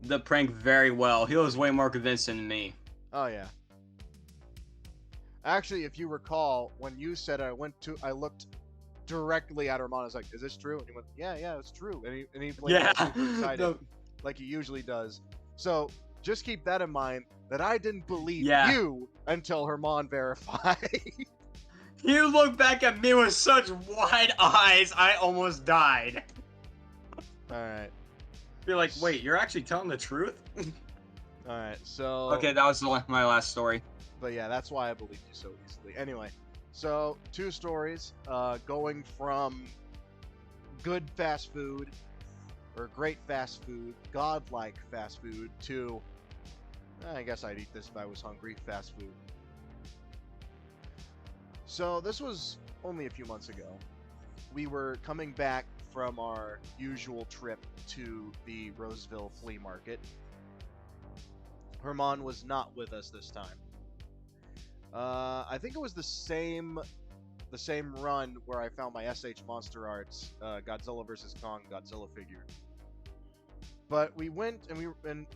[SPEAKER 3] the prank very well. He was way more convincing than me.
[SPEAKER 1] Oh yeah. Actually, if you recall, when you said it, I looked directly at Herman. I was like, "Is this true?" And he went, "Yeah, it's true." And he played
[SPEAKER 3] Yeah.
[SPEAKER 1] super excited, like he usually does. So just keep that in mind. That I didn't believe you until Herman verified.
[SPEAKER 3] You look back at me with such wide eyes, I almost died.
[SPEAKER 1] All right.
[SPEAKER 3] You're like, wait, you're actually telling the truth?
[SPEAKER 1] All right. So.
[SPEAKER 3] Okay, that was my last story.
[SPEAKER 1] But yeah, that's why I believed you so easily. Anyway, so 2 stories, going from good fast food, or great fast food, godlike fast food, to, I guess I'd eat this if I was hungry, fast food. So this was only a few months ago. We were coming back from our usual trip to the Roseville flea market. Herman was not with us this time. I think it was the same run where I found my SH Monster Arts Godzilla vs. Kong Godzilla figure. But we went and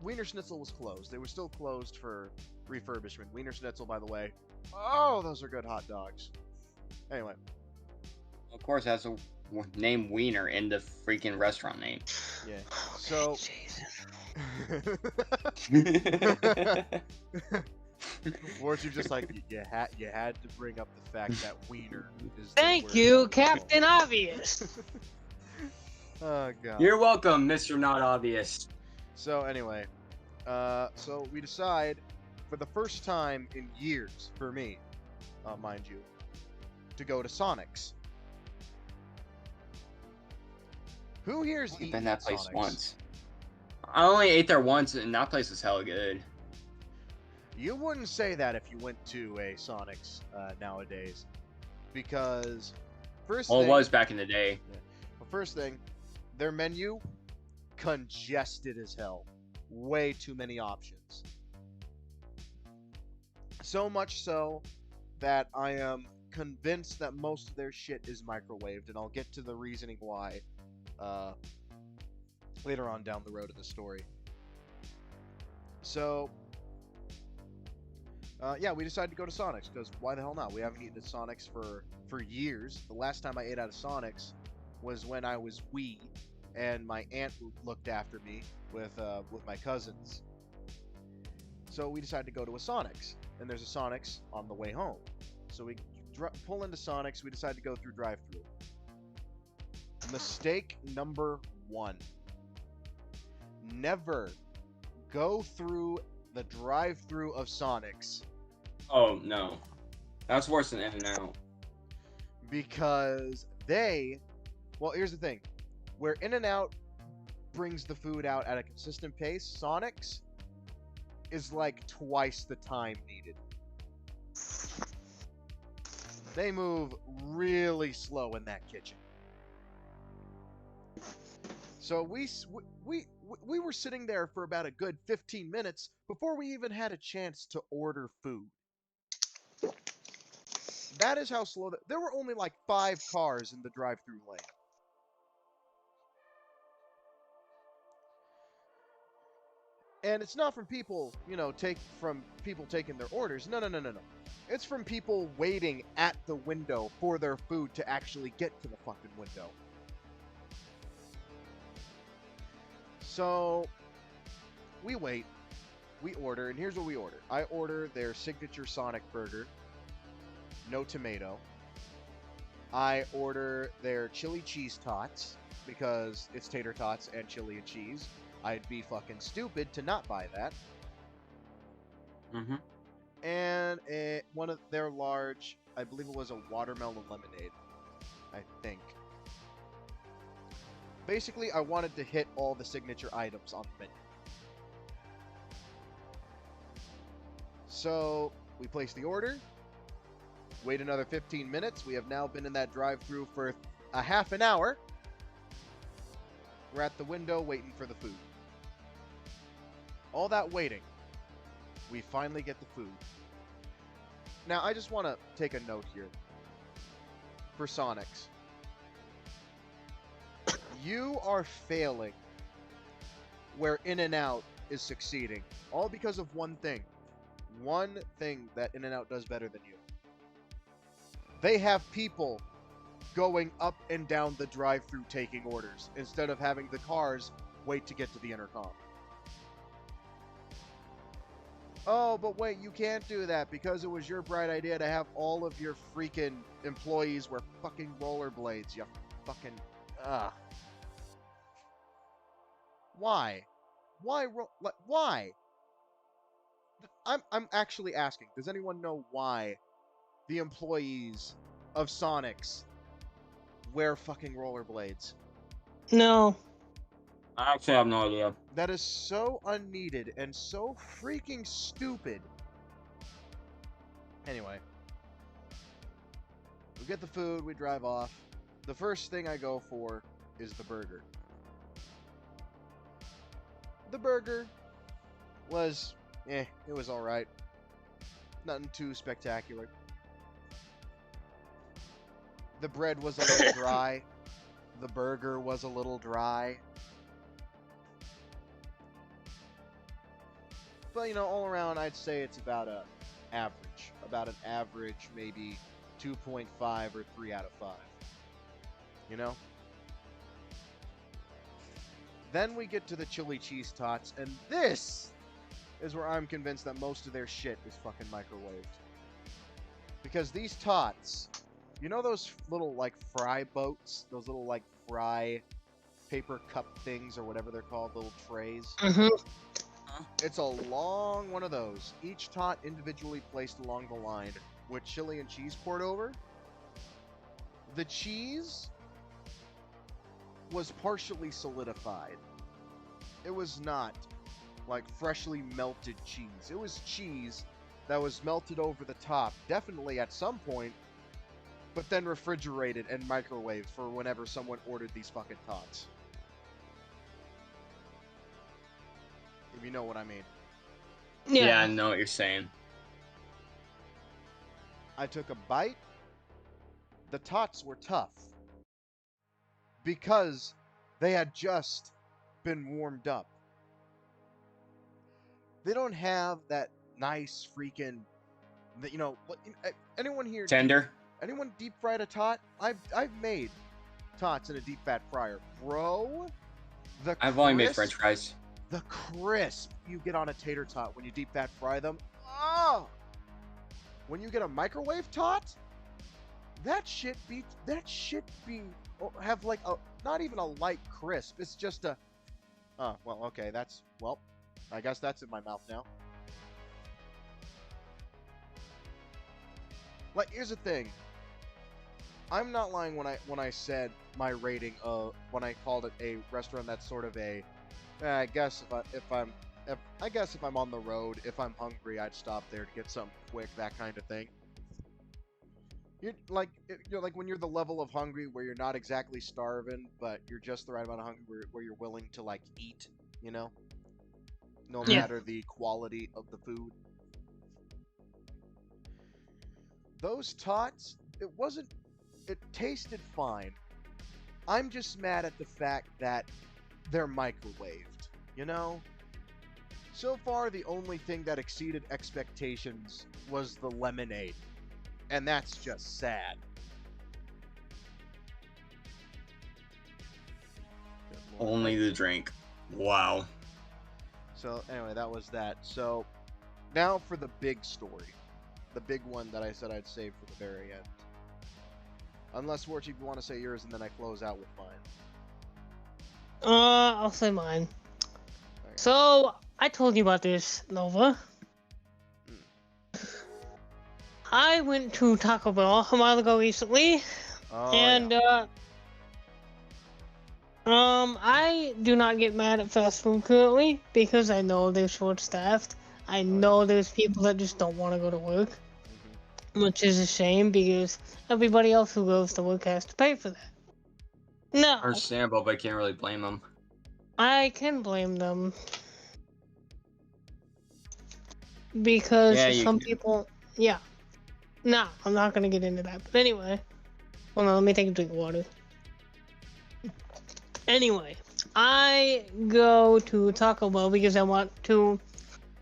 [SPEAKER 1] Wiener Schnitzel was closed. They were still closed for refurbishment. Wiener Schnitzel, by the way. Oh, those are good hot dogs. Anyway.
[SPEAKER 3] Of course, it has a name Wiener in the freaking restaurant name.
[SPEAKER 1] Yeah. So. Weren't you just like you had to bring up the fact that Wiener is.
[SPEAKER 2] Thank you, Captain Obvious.
[SPEAKER 1] Oh god.
[SPEAKER 3] You're welcome, Mr. Not Obvious.
[SPEAKER 1] So anyway, so we decide for the first time in years for me, mind you, to go to Sonic's. Who here's
[SPEAKER 3] I've
[SPEAKER 1] eaten
[SPEAKER 3] been that
[SPEAKER 1] at
[SPEAKER 3] place
[SPEAKER 1] Sonic's?
[SPEAKER 3] once. I only ate there once, and that place was hella good.
[SPEAKER 1] You wouldn't say that if you went to a Sonic's nowadays, because first
[SPEAKER 3] Well,
[SPEAKER 1] thing,
[SPEAKER 3] it was back in the day.
[SPEAKER 1] well, first thing, their menu congested as hell. Way too many options. So much so that I am convinced that most of their shit is microwaved, and I'll get to the reasoning why later on down the road of the story. So, yeah, we decided to go to Sonic's, because why the hell not? We haven't eaten at Sonic's for years. The last time I ate out of Sonic's was when I was wee, and my aunt looked after me with my cousins. So we decided to go to a Sonic's, and there's a Sonic's on the way home. So we pull into Sonic's, we decided to go through drive-thru. Mistake number 1. Never go through the drive-thru of Sonic's.
[SPEAKER 3] Oh, no. That's worse than In-N-Out.
[SPEAKER 1] Because well, here's the thing. Where In-N-Out brings the food out at a consistent pace, Sonic's is like twice the time needed. They move really slow in that kitchen. So we were sitting there for about a good 15 minutes before we even had a chance to order food. That is how slow there were only like 5 cars in the drive-thru lane. And it's not from people, people taking their orders. No. It's from people waiting at the window for their food to actually get to the fucking window. So, we wait, we order, and here's what we order. I order their signature Sonic burger, no tomato. I order their chili cheese tots, because it's tater tots and chili and cheese. I'd be fucking stupid to not buy that.
[SPEAKER 3] Mm-hmm.
[SPEAKER 1] And one of their large, I believe it was a watermelon lemonade, I think. Basically, I wanted to hit all the signature items on the menu. So, we place the order, wait another 15 minutes. We have now been in that drive-thru for a half an hour. We're at the window waiting for the food. All that waiting, we finally get the food. Now, I just want to take a note here. For Sonic's. You are failing where In-N-Out is succeeding. All because of one thing. One thing that In-N-Out does better than you. They have people going up and down the drive-thru taking orders, instead of having the cars wait to get to the intercom. Oh, but wait, you can't do that because it was your bright idea to have all of your freaking employees wear fucking rollerblades, you fucking... Ugh. Why? Why? I'm actually asking. Does anyone know why the employees of Sonic's wear fucking rollerblades?
[SPEAKER 2] No.
[SPEAKER 3] I actually have no idea.
[SPEAKER 1] That is so unneeded and so freaking stupid. Anyway, we get the food, we drive off. The first thing I go for is the burger. The burger was, it was alright. Nothing too spectacular. The bread was a little dry. The burger was a little dry. But, all around, I'd say it's about an average, maybe 2.5 or 3 out of 5. Then we get to the chili cheese tots, and this is where I'm convinced that most of their shit is fucking microwaved. Because these tots, those little, fry boats? Those little, fry paper cup things, or whatever they're called, little trays?
[SPEAKER 2] Mm-hmm.
[SPEAKER 1] It's a long one of those, each tot individually placed along the line, with chili and cheese poured over. The cheese was partially solidified. It was not freshly melted cheese. It was cheese that was melted over the top, definitely at some point, but then refrigerated and microwaved for whenever someone ordered these fucking tots. If you know what I mean.
[SPEAKER 3] Yeah, I know what you're saying.
[SPEAKER 1] I took a bite. The tots were tough. Because they had just been warmed up. They don't have that nice freaking, anyone here
[SPEAKER 3] Tender?
[SPEAKER 1] Anyone deep fried a tot? I've made tots in a deep fat fryer. Bro,
[SPEAKER 3] I've only made French fries.
[SPEAKER 1] The crisp you get on a tater tot when you deep fat fry them. Ah! When you get a microwave tot, that shit have not even a light crisp. It's just a, well, okay, I guess that's in my mouth now. Here's the thing. I'm not lying when I said my rating of when I called it a restaurant that's sort of a, I guess if I'm on the road, if I'm hungry, I'd stop there to get something quick, that kind of thing. You're when you're the level of hungry where you're not exactly starving, but you're just the right amount of hungry where you're willing to eat, no matter the quality of the food. Those tots, it tasted fine. I'm just mad at the fact that they're microwaved, So far, the only thing that exceeded expectations was the lemonade. And that's just sad.
[SPEAKER 3] Only the drink. Wow.
[SPEAKER 1] So, anyway, that was that. So, now for the big story. The big one that I said I'd save for the very end. Unless, Warchie, you want to say yours, and then I close out with mine.
[SPEAKER 2] I'll say mine. Okay. So, I told you about this, Nova. I went to Taco Bell a while ago recently, and I do not get mad at fast food currently because I know they're short-staffed. I know there's people that just don't want to go to work, which is a shame because everybody else who goes to work has to pay for that. No,
[SPEAKER 3] understandable, but I can't really blame them.
[SPEAKER 2] I can blame them because some people, No, I'm not gonna get into that. But anyway, hold on, let me take a drink of water. Anyway, I go to Taco Bell because I want to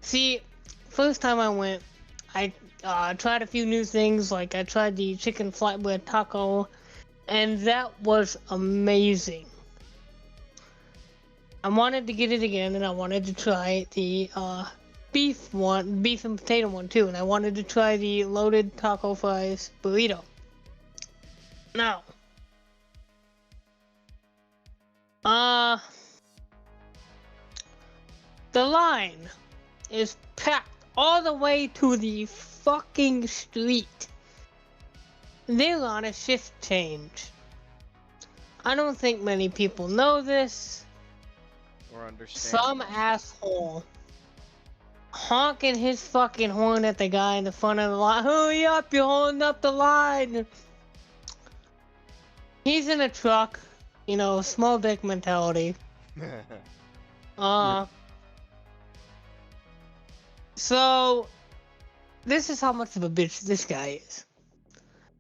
[SPEAKER 2] see. First time I went, I tried a few new things. I tried the chicken flatbread taco, and that was amazing. I wanted to get it again, and I wanted to try the beef and potato one too, and I wanted to try the loaded taco fries burrito. Now, The line is packed all the way to the fucking street. They're on a shift change. I don't think many people know this.
[SPEAKER 1] Or understand.
[SPEAKER 2] Some asshole honking his fucking horn at the guy in the front of the line. Hurry up, you're holding up the line. He's in a truck, you know, small dick mentality. So, this is how much of a bitch this guy is.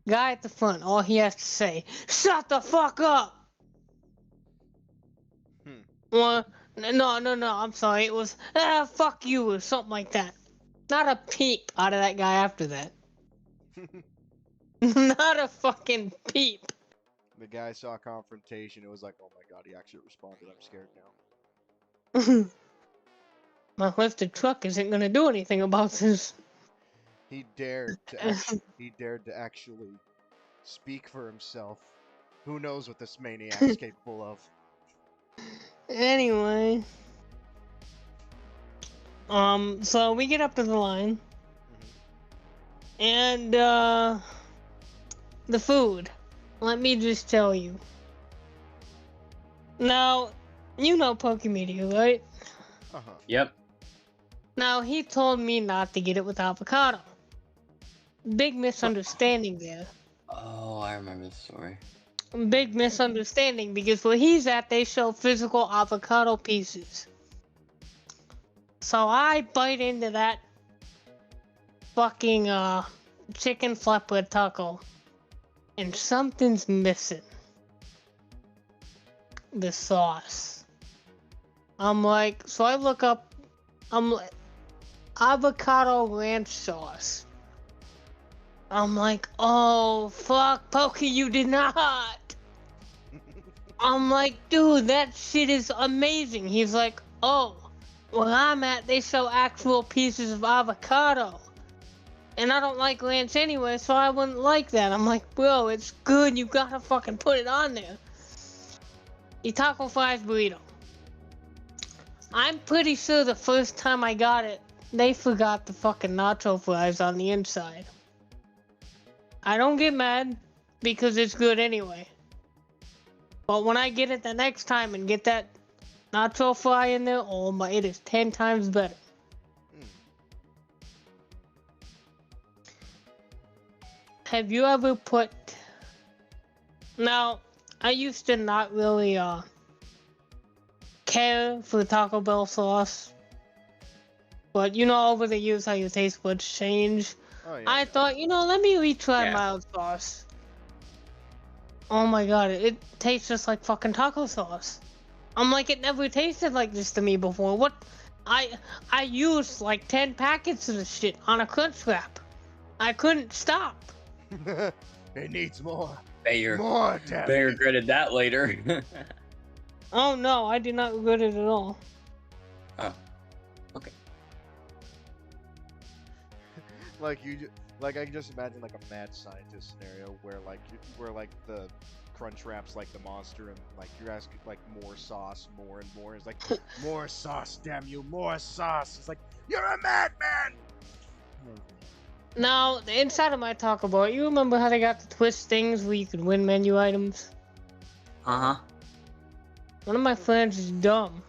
[SPEAKER 2] Guy at the front, all he has to say, shut the fuck up! Well, no, I'm sorry, it was, fuck you, or something like that. Not a peep out of that guy after that. Not a fucking peep.
[SPEAKER 1] The guy saw confrontation, it was like, oh my god, he actually responded, I'm scared now.
[SPEAKER 2] My lifted truck isn't gonna do anything about this.
[SPEAKER 1] He dared to actually speak for himself. Who knows what this maniac's capable of?
[SPEAKER 2] Anyway. So we get up to the line. And, the food. Let me just tell you. Now, you know Pokemedia, right?
[SPEAKER 1] Uh-huh.
[SPEAKER 3] Yep.
[SPEAKER 2] Now, he told me not to get it with avocado. Big misunderstanding there.
[SPEAKER 3] Oh, I remember the story.
[SPEAKER 2] Big misunderstanding, because where he's at, they show physical avocado pieces. So I bite into that fucking, chicken flatbread taco. And something's missing. The sauce. I'm like, so I look up, I'm like, avocado ranch sauce. I'm like, oh, fuck, Pokey, you did not. I'm like, dude, that shit is amazing. He's like, oh, where I'm at, they sell actual pieces of avocado. And I don't like ranch anyway, so I wouldn't like that. I'm like, bro, it's good, you gotta fucking put it on there. The taco fries burrito. I'm pretty sure the first time I got it, they forgot the fucking nacho fries on the inside. I don't get mad, because it's good anyway. But when I get it the next time and get that nacho fry in there, oh my, it is 10 times better. Have you ever put... Now, I used to not really, care for Taco Bell sauce. But you know, over the years how your taste buds change.
[SPEAKER 1] Oh, yeah.
[SPEAKER 2] I thought, you know, let me retry
[SPEAKER 3] Yeah.
[SPEAKER 2] mild sauce. Oh my god, it tastes just like fucking taco sauce. I'm like, it never tasted like this to me before. What? I used like 10 packets of this shit on a crunch wrap. I couldn't stop.
[SPEAKER 1] It needs more.
[SPEAKER 3] Bayer
[SPEAKER 1] More, damn it.
[SPEAKER 3] regretted that later.
[SPEAKER 2] Oh no, I did not regret it at all.
[SPEAKER 3] Oh. Okay.
[SPEAKER 1] Like I can just imagine like a mad scientist scenario where like the crunch wraps like the monster and like you're asking like more sauce, more and more. It's like more sauce, damn you, more sauce. It's like you're a madman.
[SPEAKER 2] Now, the inside of my Taco Bell, you remember how they got the twist things where you could win menu items?
[SPEAKER 3] Uh-huh.
[SPEAKER 2] One of my friends is dumb.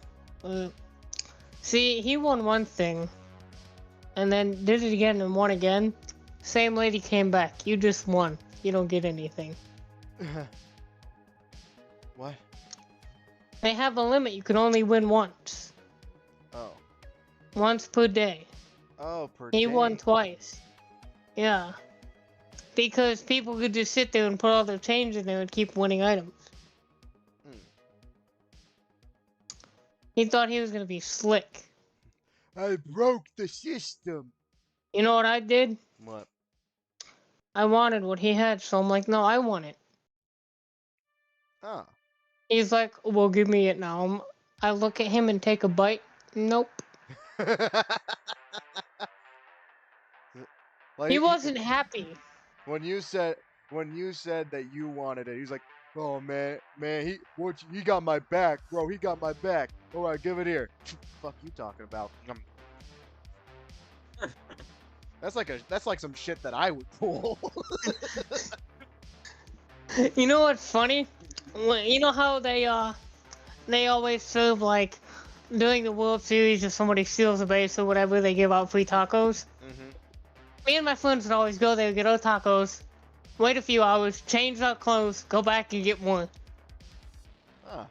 [SPEAKER 2] See, he won one thing, and then did it again and won again. Same lady came back. You just won. You don't get anything.
[SPEAKER 1] What?
[SPEAKER 2] They have a limit. You can only win once.
[SPEAKER 1] Oh.
[SPEAKER 2] Once per day.
[SPEAKER 1] Oh, per
[SPEAKER 2] He
[SPEAKER 1] day.
[SPEAKER 2] won twice. Yeah. Because people could just sit there and put all their change in there and keep winning items. He thought he was gonna be slick.
[SPEAKER 1] I broke the system.
[SPEAKER 2] You know what I did?
[SPEAKER 1] What?
[SPEAKER 2] I wanted what he had, so I'm like, no, I want it.
[SPEAKER 1] Oh.
[SPEAKER 2] He's like, well, give me it now. I look at him and take a bite. Nope.
[SPEAKER 1] Like,
[SPEAKER 2] He wasn't happy.
[SPEAKER 1] when you said that you wanted it, he was like, Oh man, he got my back, bro. He got my back. All right, give it here. Fuck you talking about? That's like some shit that I would pull.
[SPEAKER 2] You know what's funny? You know how they always serve like during the World Series if somebody steals a base or whatever, they give out free tacos.
[SPEAKER 1] Mm-hmm.
[SPEAKER 2] Me and my friends would always go there, get our tacos, wait a few hours, change our clothes, go back and get more.
[SPEAKER 1] Ah,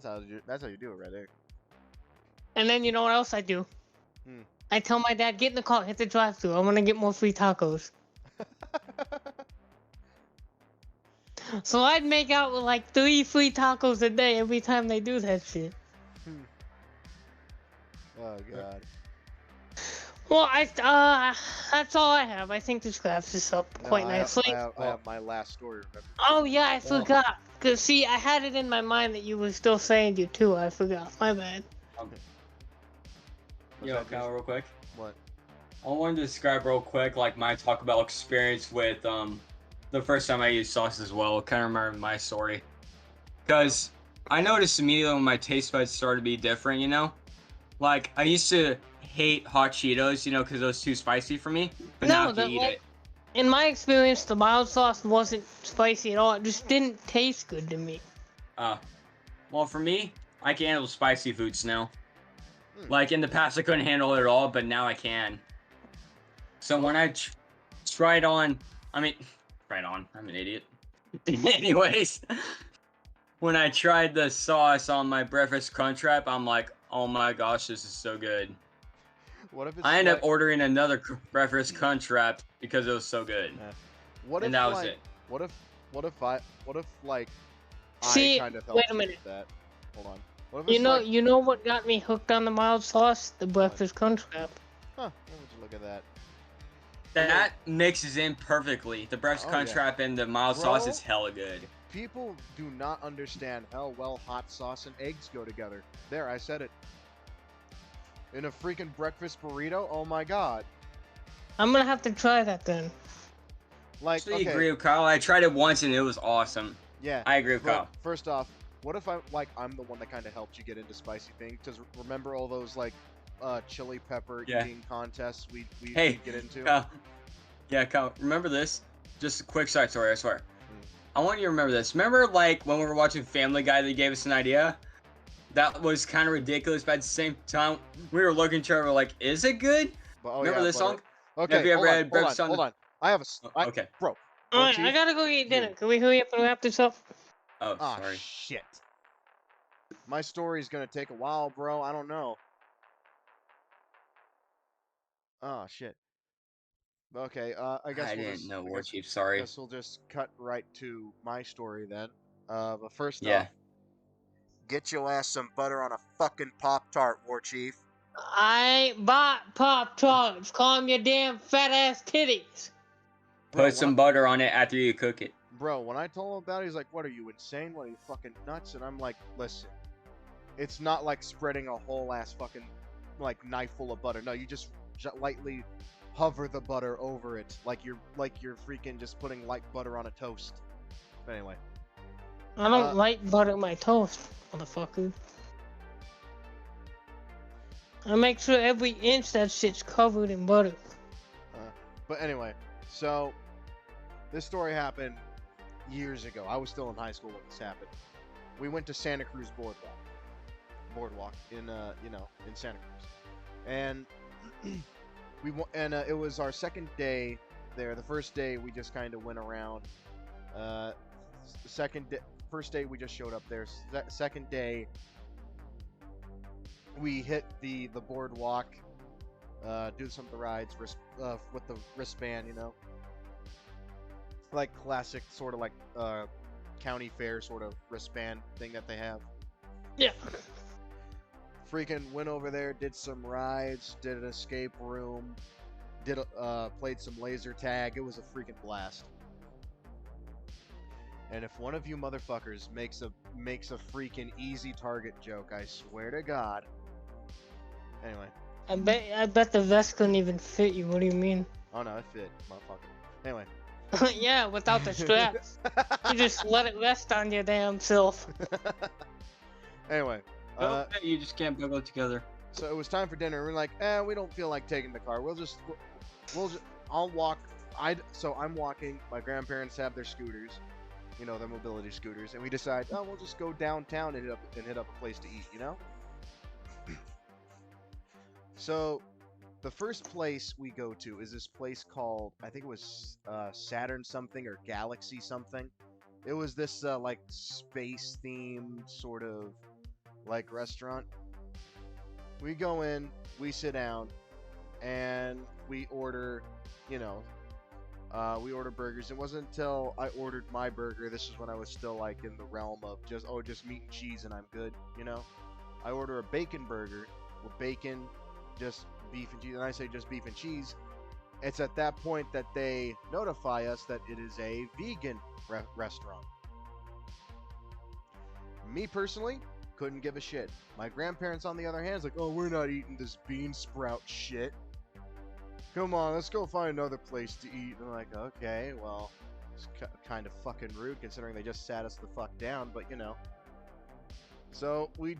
[SPEAKER 1] that's how you do it right there.
[SPEAKER 2] And then you know what else I do?
[SPEAKER 1] Hmm.
[SPEAKER 2] I tell my dad, get in the car, hit the drive-thru. I want to get more free tacos. So I'd make out with like 3 free tacos a day every time they do that shit.
[SPEAKER 1] Oh god.
[SPEAKER 2] Well, that's all I have. I think this wraps this up quite nicely.
[SPEAKER 1] I have my last story. Remember?
[SPEAKER 2] Oh yeah, I forgot. Cause see, I had it in my mind that you were still saying you too. I forgot. My bad.
[SPEAKER 3] Yo, Kyle, real quick.
[SPEAKER 1] What?
[SPEAKER 3] I wanted to describe real quick, like my Taco Bell experience with the first time I used sauce as well. Kind of remember my story, because I noticed immediately when my taste buds started to be different. You know, like I used to hate hot Cheetos, you know, because it was too spicy for me. But now I can eat it.
[SPEAKER 2] In my experience, the mild sauce wasn't spicy at all. It just didn't taste good to me.
[SPEAKER 3] Well, for me, I can handle spicy foods now. Like in the past, I couldn't handle it at all, but now I can. So when I tried on, I'm an idiot. Anyways, when I tried the sauce on my breakfast Crunchwrap, I'm like, oh my gosh, this is so good.
[SPEAKER 1] What if
[SPEAKER 3] I ended up ordering another breakfast Crunchwrap because it was so good.
[SPEAKER 1] What if,
[SPEAKER 3] and that was it.
[SPEAKER 1] What if like
[SPEAKER 2] See,
[SPEAKER 1] I kind of helped
[SPEAKER 2] wait a
[SPEAKER 1] you
[SPEAKER 2] minute.
[SPEAKER 1] with that? Hold on. What if
[SPEAKER 2] You know what got me hooked on the mild sauce? The breakfast Crunchwrap.
[SPEAKER 1] Huh? Would you look at that?
[SPEAKER 3] That mixes in perfectly. The breakfast Crunchwrap and the mild sauce is hella good.
[SPEAKER 1] People do not understand how well hot sauce and eggs go together. There, I said it. In a freaking breakfast burrito? Oh my god.
[SPEAKER 2] I'm gonna have to try that then.
[SPEAKER 1] Like,
[SPEAKER 3] I agree with Kyle. I tried it once and it was awesome.
[SPEAKER 1] Yeah.
[SPEAKER 3] I agree with Kyle.
[SPEAKER 1] First off, what if I'm the one that kind of helped you get into spicy things? Because remember all those like chili pepper eating contests we get into?
[SPEAKER 3] Kyle. Yeah, Kyle. Remember this? Just a quick side story, I swear. I want you to remember this. Remember, like, when we were watching Family Guy, they gave us an idea? That was kind of ridiculous, but at the same time, we were looking at each other like, is it good? Remember this song?
[SPEAKER 1] Okay,
[SPEAKER 3] have you ever had
[SPEAKER 1] hold on. I have a...
[SPEAKER 3] okay.
[SPEAKER 1] Bro.
[SPEAKER 2] Alright, I gotta go eat dinner. Can we hurry up and wrap this up?
[SPEAKER 3] Oh, sorry.
[SPEAKER 1] Shit. My story's gonna take a while, bro. I don't know. Oh, shit. Okay, I guess
[SPEAKER 3] I didn't know, War Chief. Sorry.
[SPEAKER 1] I guess we'll just cut right to my story then. But first off, get your ass some butter on a fucking Pop-Tart, War Chief.
[SPEAKER 2] I bought Pop-Tarts. Calm your damn fat ass titties.
[SPEAKER 3] Put some butter on it after you cook it.
[SPEAKER 1] Bro, when I told him about it, he's like, what, are you insane? What, are you fucking nuts? And I'm like, listen, it's not like spreading a whole ass fucking, like, knife full of butter. No, you just lightly hover the butter over it, like you're freaking just putting light butter on a toast. But anyway.
[SPEAKER 2] I don't like butter on my toast, motherfucker. I make sure every inch that shit's covered in butter.
[SPEAKER 1] But anyway, so this story happened years ago. I was still in high school when this happened. We went to Santa Cruz Boardwalk in in Santa Cruz, and it was our second day there. The first day we just kind of went around. First day we just showed up there. Second day we hit the boardwalk, do some of the rides with the wristband, you know, like classic sort of like county fair sort of wristband thing that they have.
[SPEAKER 2] Yeah.
[SPEAKER 1] Freaking went over there, did some rides, did an escape room, played some laser tag. It was a freaking blast. And if one of you motherfuckers makes a freaking easy target joke, I swear to God. Anyway.
[SPEAKER 2] I bet the vest couldn't even fit you. What do you mean?
[SPEAKER 1] Oh no, it fit, motherfucker. Anyway,
[SPEAKER 2] Yeah, without the straps. You just let it rest on your damn self.
[SPEAKER 1] Anyway,
[SPEAKER 3] You just can't buckle it together.
[SPEAKER 1] so it was time for dinner. We're like, we don't feel like taking the car. We'll just, I'll walk. So I'm walking. My grandparents have their scooters, their mobility scooters, and we decide, we'll just go downtown and hit up a place to eat, So, the first place we go to is this place called, I think it was Saturn something or Galaxy something. It was this like space themed sort of like restaurant. We go in, we sit down, and we order, we order burgers. It wasn't until I ordered my burger, this is when I was still like in the realm of just meat and cheese and I'm good, I order a bacon burger with bacon, just beef and cheese, and I say just beef and cheese. It's at that point that they notify us that it is a vegan restaurant. Me personally, couldn't give a shit. My grandparents, on the other hand, is like, oh, we're not eating this bean sprout shit. Come on, let's go find another place to eat. And I'm like, okay, well, it's kind of fucking rude considering they just sat us the fuck down, but So we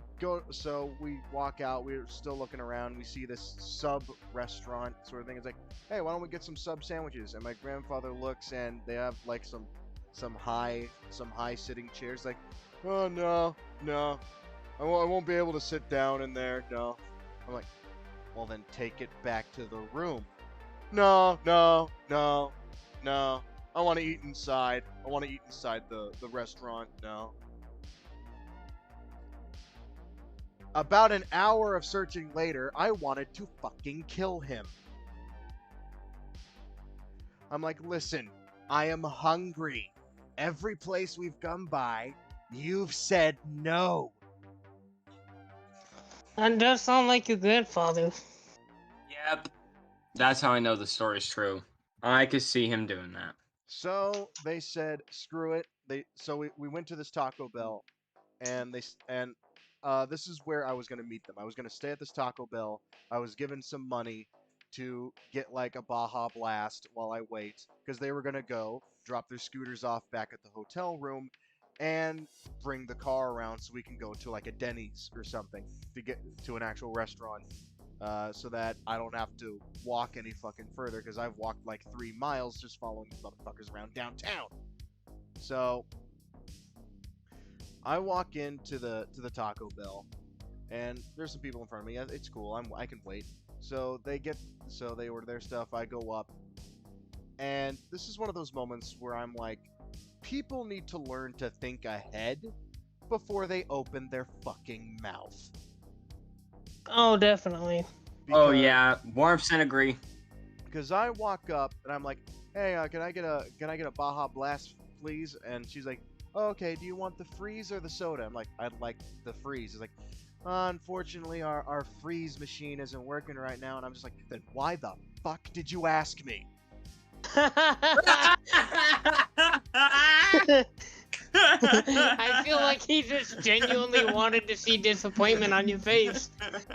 [SPEAKER 1] walk out, we're still looking around, we see this sub restaurant sort of thing. It's like, hey, why don't we get some sub sandwiches? And my grandfather looks and they have like some high sitting chairs. Like, oh no, I won't be able to sit down in there, no. I'm like, well then take it back to the room. No. I want to eat inside. I want to eat inside the restaurant, no. About an hour of searching later, I wanted to fucking kill him. I'm like, listen, I am hungry. Every place we've come by, you've said no.
[SPEAKER 2] That does sound like your grandfather.
[SPEAKER 3] Yep. That's how I know the story's true. I could see him doing that.
[SPEAKER 1] So they said, screw it. So we went to this Taco Bell, and this is where I was going to meet them. I was going to stay at this Taco Bell. I was given some money to get like a Baja Blast while I wait, because they were going to go drop their scooters off back at the hotel room and bring the car around so we can go to like a Denny's or something to get to an actual restaurant, so that I don't have to walk any fucking further, because I've walked like 3 miles just following these motherfuckers around downtown. So I walk into the Taco Bell, and there's some people in front of me. It's cool. I can wait. So they order their stuff. I go up, and this is one of those moments where I'm like, people need to learn to think ahead before they open their fucking mouth.
[SPEAKER 2] Oh, definitely.
[SPEAKER 3] Oh yeah, 100% agree.
[SPEAKER 1] Because I walk up and I'm like, hey, can I get a Baja Blast, please? And she's like, oh, okay, do you want the freeze or the soda? I'm like, I'd like the freeze. It's like, unfortunately, our freeze machine isn't working right now. And I'm just like, then why the fuck did you ask me?
[SPEAKER 2] I feel like he just genuinely wanted to see disappointment on your face.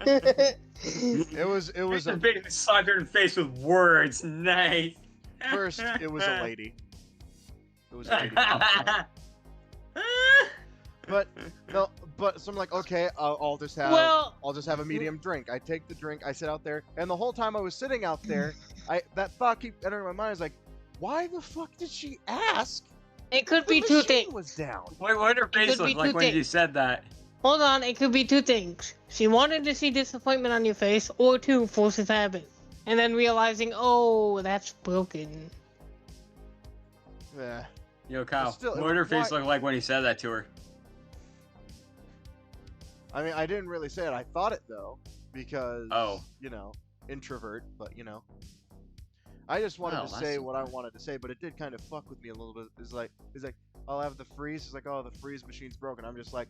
[SPEAKER 1] It was a
[SPEAKER 3] big sucker in the face with words. Nice.
[SPEAKER 1] First, it was a lady. It was a lady. So I'm like, okay, I'll just have a medium drink. I take the drink, I sit out there, and the whole time I was sitting out there, that thought kept entering my mind. I was like, why the fuck did she ask?
[SPEAKER 2] It could be two things.
[SPEAKER 1] Was down.
[SPEAKER 3] Wait, what did her face look like when you said that?
[SPEAKER 2] Hold on, it could be two things. She wanted to see disappointment on your face, or 2, force of habit. And then realizing, oh, that's broken.
[SPEAKER 1] Yeah.
[SPEAKER 3] Yo, Kyle, what did her face look like when you said that to her?
[SPEAKER 1] I mean, I didn't really say it. I thought it, though, because, introvert, but, I just wanted to say what I wanted to say, but it did kind of fuck with me a little bit. It's like, I'll have the freeze. It's like, oh, the freeze machine's broken. I'm just like,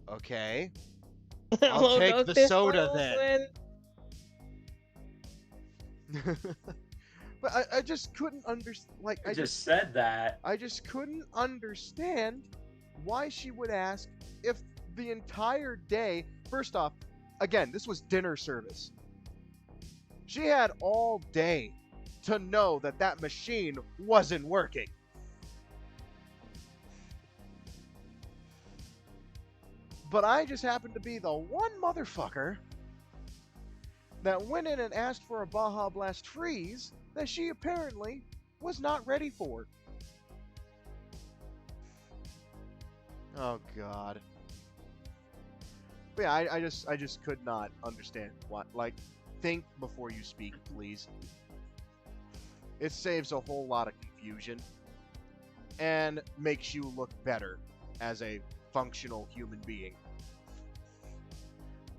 [SPEAKER 1] okay. I'll take the soda then. But I just couldn't understand. Like, I just
[SPEAKER 3] said that.
[SPEAKER 1] I just couldn't understand why she would ask if the entire day. First off, again, this was dinner service. She had all day to know that that machine wasn't working. But I just happened to be the one motherfucker that went in and asked for a Baja Blast Freeze that she apparently was not ready for. Oh God. But yeah, I just could not understand what. Like, think before you speak, please. It saves a whole lot of confusion and makes you look better as a functional human being.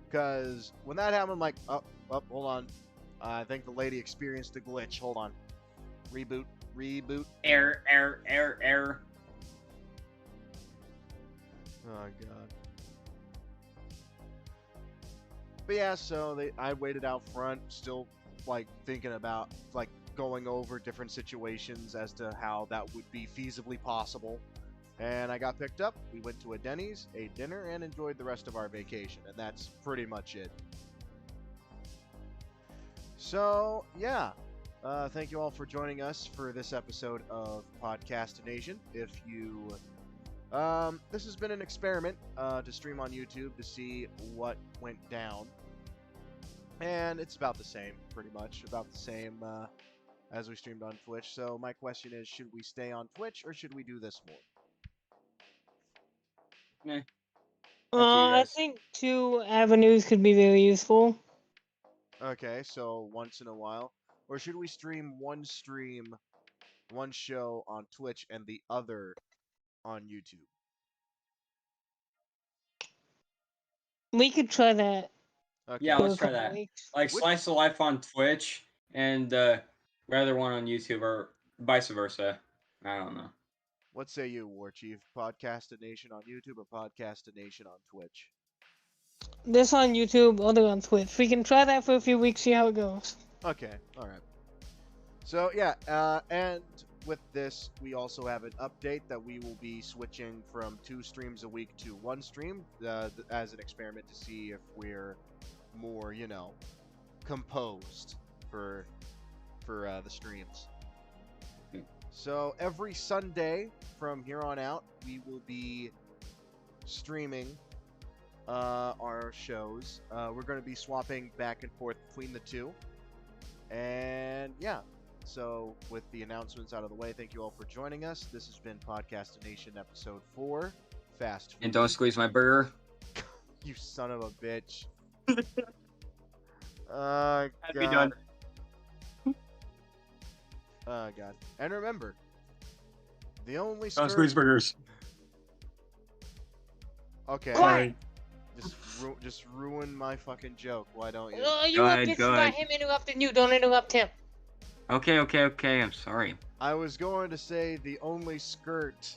[SPEAKER 1] Because when that happened, I'm like, oh, hold on. I think the lady experienced a glitch. Hold on. Reboot.
[SPEAKER 3] Error.
[SPEAKER 1] Oh God. But yeah, so I waited out front, still like thinking about like going over different situations as to how that would be feasibly possible. And I got picked up. We went to a Denny's, ate dinner, and enjoyed the rest of our vacation. And that's pretty much it. So, yeah. Thank you all for joining us for this episode of Podcastination. If you... this has been an experiment to stream on YouTube to see what went down. And it's about the same, pretty much. About the same as we streamed on Twitch. So my question is, should we stay on Twitch or should we do this more?
[SPEAKER 3] Meh.
[SPEAKER 2] I think 2 avenues could be very useful.
[SPEAKER 1] Okay, so once in a while. Or should we stream, one show on Twitch and the other on YouTube?
[SPEAKER 2] We could try that.
[SPEAKER 1] Okay.
[SPEAKER 3] Yeah,
[SPEAKER 2] for
[SPEAKER 3] let's
[SPEAKER 2] a
[SPEAKER 3] try
[SPEAKER 2] couple
[SPEAKER 3] that.
[SPEAKER 2] weeks.
[SPEAKER 3] Like Slice of Life on Twitch and rather one on YouTube or vice versa. I don't know.
[SPEAKER 1] What say you, War Chief? Podcastination on YouTube or Podcastination on Twitch?
[SPEAKER 2] This on YouTube, other on Twitch. We can try that for a few weeks, see how it goes.
[SPEAKER 1] Okay, alright. So, yeah, and with this, we also have an update that we will be switching from 2 streams a week to 1 stream as an experiment to see if we're more, you know, composed for the streams. So every Sunday from here on out, we will be streaming our shows. We're going to be swapping back and forth between the 2. And yeah, so with the announcements out of the way, thank you all for joining us. This has been Podcastination episode 4, Fast Food.
[SPEAKER 3] And don't squeeze my burger.
[SPEAKER 1] You son of a bitch. God.
[SPEAKER 3] Be done.
[SPEAKER 1] Oh God. And remember, the only
[SPEAKER 3] Don't squeeze burgers.
[SPEAKER 1] Okay.
[SPEAKER 2] Quiet.
[SPEAKER 1] Just ruin my fucking joke. Why don't you?
[SPEAKER 2] You were pissed about him interrupting you. Don't interrupt him.
[SPEAKER 3] Okay. I'm sorry.
[SPEAKER 1] I was going to say the only skirt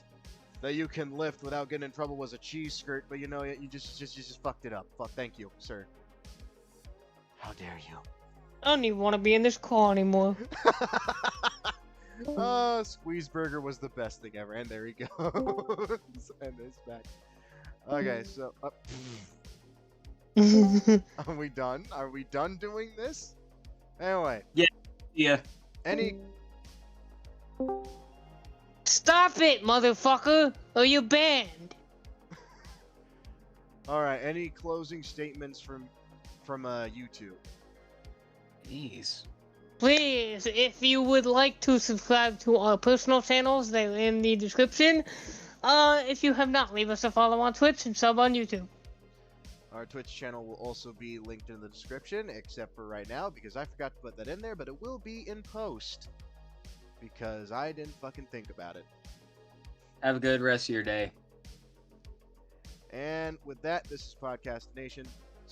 [SPEAKER 1] that you can lift without getting in trouble was a cheese skirt, but you know, you just fucked it up. Thank you, sir. How dare you?
[SPEAKER 2] I don't even want to be in this car anymore.
[SPEAKER 1] Squeeze burger was the best thing ever, and there he goes. And it's back. Okay, so are we done? Are we done doing this? Anyway.
[SPEAKER 3] Yeah.
[SPEAKER 1] Any.
[SPEAKER 2] Stop it, motherfucker, or you're banned.
[SPEAKER 1] All right. Any closing statements from YouTube?
[SPEAKER 3] Jeez.
[SPEAKER 2] Please, if you would like to subscribe to our personal channels, they're in the description. If you have not, leave us a follow on Twitch and sub on YouTube.
[SPEAKER 1] Our Twitch channel will also be linked in the description, except for right now, because I forgot to put that in there, but it will be in post. Because I didn't fucking think about it.
[SPEAKER 3] Have a good rest of your day.
[SPEAKER 1] And with that, this is Podcastination.